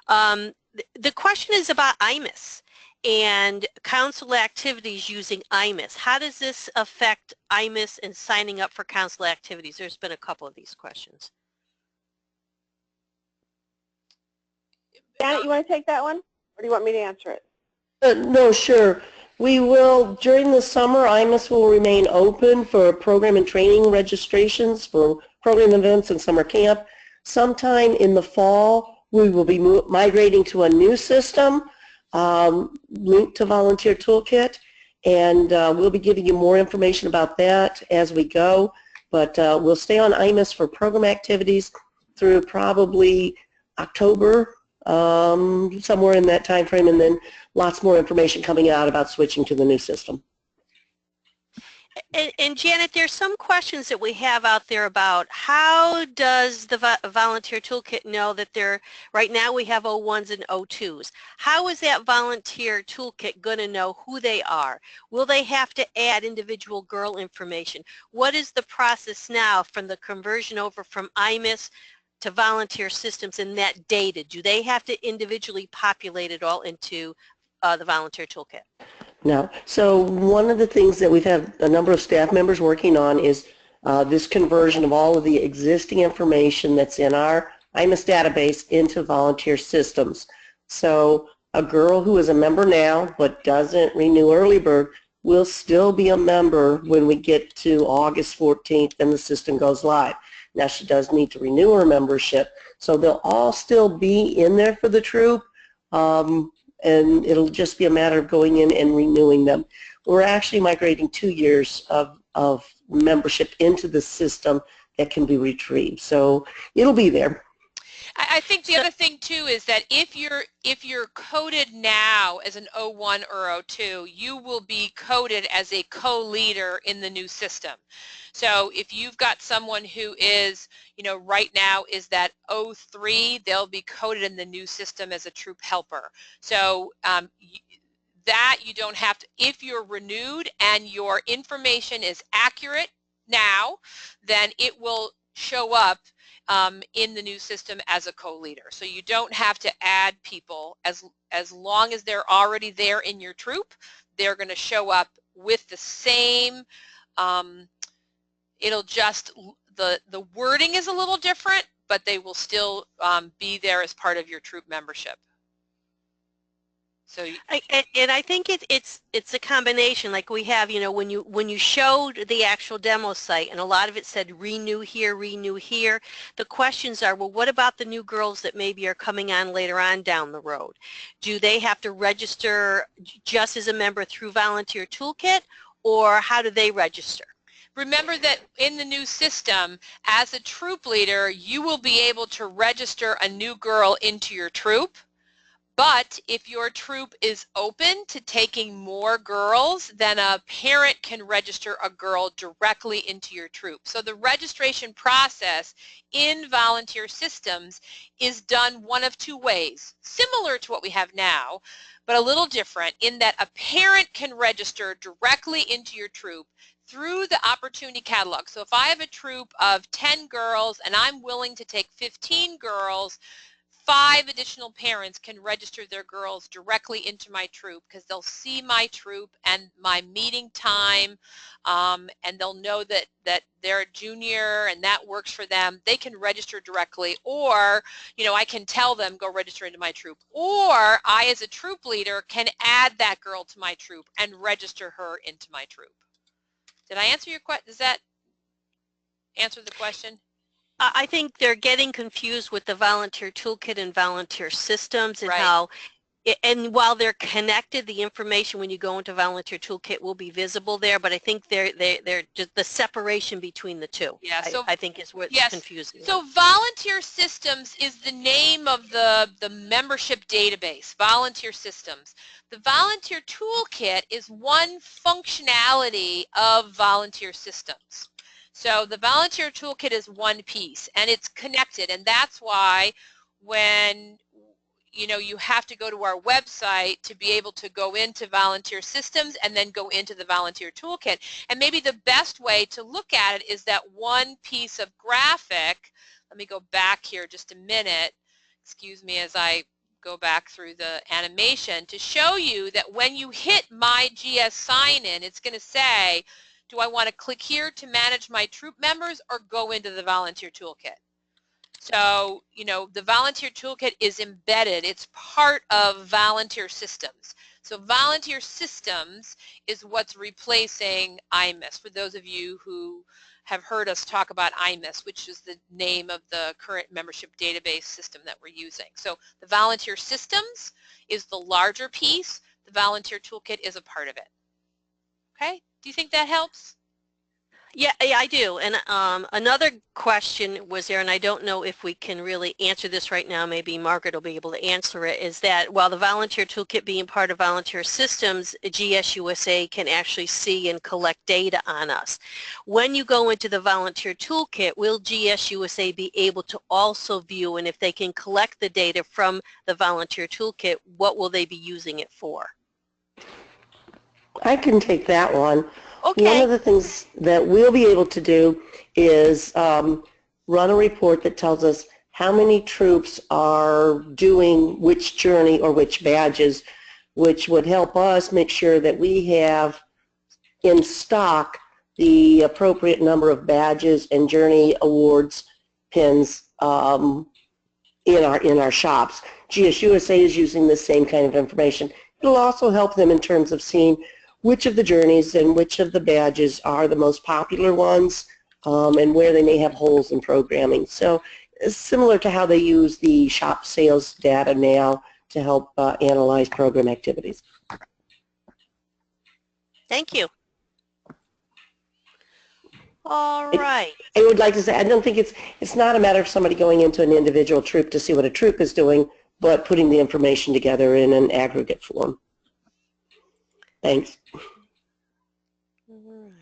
[SPEAKER 3] The question is about IMIS and council activities using IMIS. How does this affect IMIS and signing up for council activities? There's been a couple of these questions.
[SPEAKER 5] Janet, you want to take that one? Or do you want me to answer it?
[SPEAKER 4] No, sure. We will, during the summer, IMIS will remain open for program and training registrations for program events and summer camp. Sometime in the fall, we will be migrating to a new system linked to Volunteer Toolkit, and we'll be giving you more information about that as we go. But we'll stay on IMIS for program activities through probably October, somewhere in that time frame, and then lots more information coming out about switching to the new system.
[SPEAKER 3] And Janet, there's some questions that we have out there about how does the Volunteer Toolkit know that they're, right now we have O1s and O2s. How is that Volunteer Toolkit going to know who they are? Will they have to add individual girl information? What is the process now from the conversion over from IMIS to Volunteer Systems and that data? Do they have to individually populate it all into the Volunteer Toolkit?
[SPEAKER 4] No. So one of the things that we've had a number of staff members working on is this conversion of all of the existing information that's in our IMIS database into Volunteer Systems. So a girl who is a member now but doesn't renew early bird will still be a member when we get to August 14th and the system goes live. Now she does need to renew her membership, so they'll all still be in there for the troop. And it'll just be a matter of going in and renewing them. We're actually migrating 2 years of membership into the system that can be retrieved. So it'll be there.
[SPEAKER 1] I think the other thing too is that if you're coded now as an O1 or O2, you will be coded as a co-leader in the new system. So if you've got someone who is, right now is that O3, they'll be coded in the new system as a troop helper. So that you don't have to, if you're renewed and your information is accurate now, then it will show up in the new system as a co-leader. So you don't have to add people as long as they're already there in your troop. They're going to show up with the same, it'll just, the wording is a little different, but they will still be there as part of your troop membership. So,
[SPEAKER 3] and I think it's a combination, like we have, you know, when you showed the actual demo site, and a lot of it said renew here, the questions are, well, what about the new girls that maybe are coming on later on down the road? Do they have to register just as a member through Volunteer Toolkit, or how do they register?
[SPEAKER 1] remember that in the new system, as a troop leader, you will be able to register a new girl into your troop. But if your troop is open to taking more girls, then a parent can register a girl directly into your troop. So the registration process in volunteer systems is done one of two ways, similar to what we have now, but a little different in that a parent can register directly into your troop through the opportunity catalog. So if I have a troop of 10 girls and I'm willing to take 15 girls, 5 additional parents can register their girls directly into my troop because they'll see my troop and my meeting time, and they'll know that they're a junior and that works for them. They can register directly, or, you know, I can tell them go register into my troop, or I as a troop leader can add that girl to my troop and register her into my troop. Did I answer your question? Does that answer the question?
[SPEAKER 3] I think they're getting confused with the Volunteer Toolkit and Volunteer Systems, and
[SPEAKER 1] Right.
[SPEAKER 3] how, and while they're connected, the information when you go into Volunteer Toolkit will be visible there, but I think they're just the separation between the two.
[SPEAKER 1] Yeah, so
[SPEAKER 3] I think is what's
[SPEAKER 1] yes,
[SPEAKER 3] confusing.
[SPEAKER 1] So Volunteer Systems is the name of the membership database, Volunteer Systems. The Volunteer Toolkit is one functionality of Volunteer Systems. So the Volunteer Toolkit is one piece, and it's connected, and that's why when, you know, you have to go to our website to be able to go into Volunteer Systems and then go into the Volunteer Toolkit. And maybe the best way to look at it is that one piece of graphic. Let me go back here just a minute. Excuse me as I go back through the animation to show you that when you hit My GS Sign In, it's going to say, do I want to click here to manage my troop members or go into the Volunteer Toolkit? So, you know, the Volunteer Toolkit is embedded. It's part of Volunteer Systems. So Volunteer Systems is what's replacing IMIS, for those of you who have heard us talk about IMIS, which is the name of the current membership database system that we're using. So the Volunteer Systems is the larger piece. The Volunteer Toolkit is a part of it. Okay? Do you think that helps?
[SPEAKER 3] Yeah, I do. And another question was there, and I don't know if we can really answer this right now, maybe Margaret will be able to answer it, is that while the Volunteer Toolkit being part of Volunteer Systems, GSUSA can actually see and collect data on us. When you go into the Volunteer Toolkit, will GSUSA be able to also view, and if they can collect the data from the Volunteer Toolkit, what will they be using it for?
[SPEAKER 4] I can take that one.
[SPEAKER 3] Okay.
[SPEAKER 4] One of the things that we'll be able to do is run a report that tells us how many troops are doing which journey or which badges, which would help us make sure that we have in stock the appropriate number of badges and journey awards pins in our shops. GSUSA is using the same kind of information. It'll also help them in terms of seeing which of the journeys and which of the badges are the most popular ones, and where they may have holes in programming. So similar to how they use the shop sales data now to help analyze program activities.
[SPEAKER 3] Thank you. All right.
[SPEAKER 4] I would like to say, I don't think it's not a matter of somebody going into an individual troop to see what a troop is doing, but putting the information together in an aggregate form. Thanks.
[SPEAKER 3] All right.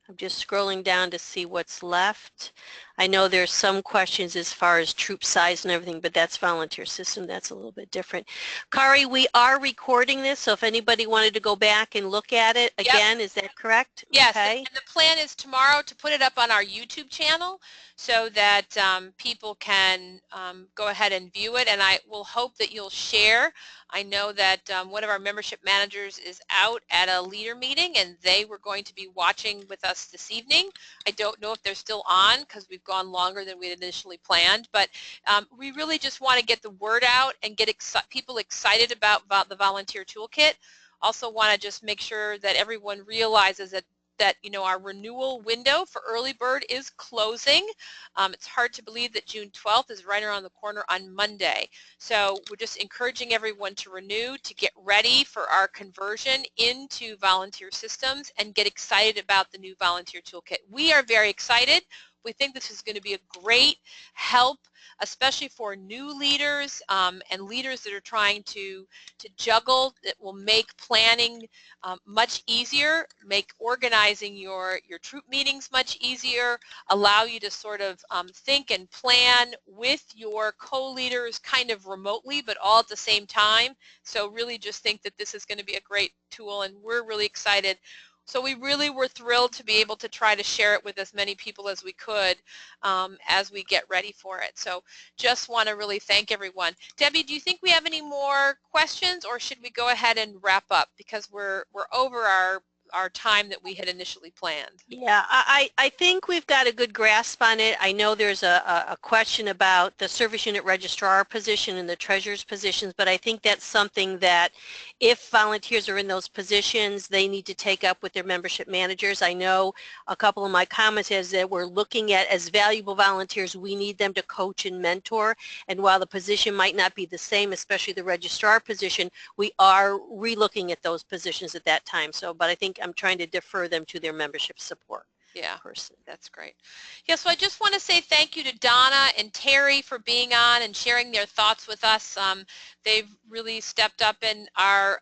[SPEAKER 3] I'm just scrolling down to see what's left. I know there's some questions as far as troop size and everything, but that's volunteer system. That's a little bit different. Kari, we are recording this, so if anybody wanted to go back and look at it again, is that correct?
[SPEAKER 1] Yes,
[SPEAKER 3] Okay.
[SPEAKER 1] and the plan is tomorrow to put it up on our YouTube channel so that people can go ahead and view it, and I will hope that you'll share. I know that one of our membership managers is out at a leader meeting, and they were going to be watching with us this evening. I don't know if they're still on because we've gone longer than we had initially planned, but we really just want to get the word out and get people excited about the Volunteer Toolkit. Also want to just make sure that everyone realizes that our renewal window for early bird is closing. It's hard to believe that June 12th is right around the corner on Monday. So we're just encouraging everyone to renew, to get ready for our conversion into volunteer systems and get excited about the new Volunteer Toolkit. We are very excited. We think this is going to be a great help, especially for new leaders and leaders that are trying to juggle. It will make planning much easier, make organizing your troop meetings much easier, allow you to sort of think and plan with your co-leaders kind of remotely, but all at the same time. So really just think that this is going to be a great tool, and we're really excited. So we really were thrilled to be able to try to share it with as many people as we could as we get ready for it. So just want to really thank everyone. Debbie, do you think we have any more questions, or should we go ahead and wrap up because we're over our time that we had initially planned?
[SPEAKER 3] Yeah, I think we've got a good grasp on it. I know there's a question about the service unit registrar position and the treasurer's positions, but I think that's something that if volunteers are in those positions, they need to take up with their membership managers. I know a couple of my comments is that we're looking at as valuable volunteers, we need them to coach and mentor. And while the position might not be the same, especially the registrar position, we are relooking at those positions at that time. So, but I think I'm trying to defer them to their membership support.
[SPEAKER 1] Yeah,
[SPEAKER 3] person.
[SPEAKER 1] That's great. Yeah, so I just want to say thank you to Donna and Terry for being on and sharing their thoughts with us. They've really stepped up in our,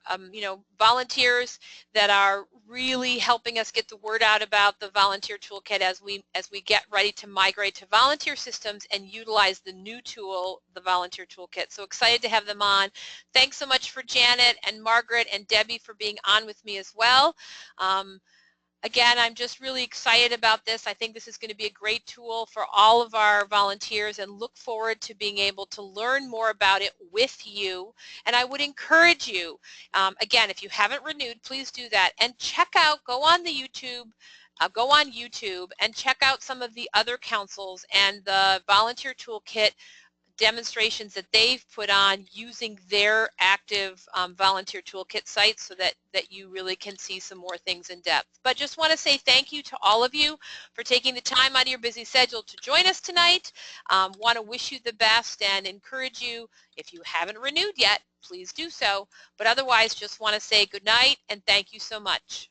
[SPEAKER 1] volunteers that are really helping us get the word out about the Volunteer Toolkit as we get ready to migrate to volunteer systems and utilize the new tool, the Volunteer Toolkit. So excited to have them on. Thanks so much for Janet and Margaret and Debbie for being on with me as well. Again, I'm just really excited about this. I think this is going to be a great tool for all of our volunteers and look forward to being able to learn more about it with you. And I would encourage you, again, if you haven't renewed, please do that. And go on YouTube and check out some of the other councils and the Volunteer Toolkit demonstrations that they've put on using their active Volunteer Toolkit sites so that you really can see some more things in depth. But just want to say thank you to all of you for taking the time out of your busy schedule to join us tonight. Want to wish you the best and encourage you, if you haven't renewed yet, please do so. But otherwise, just want to say good night and thank you so much.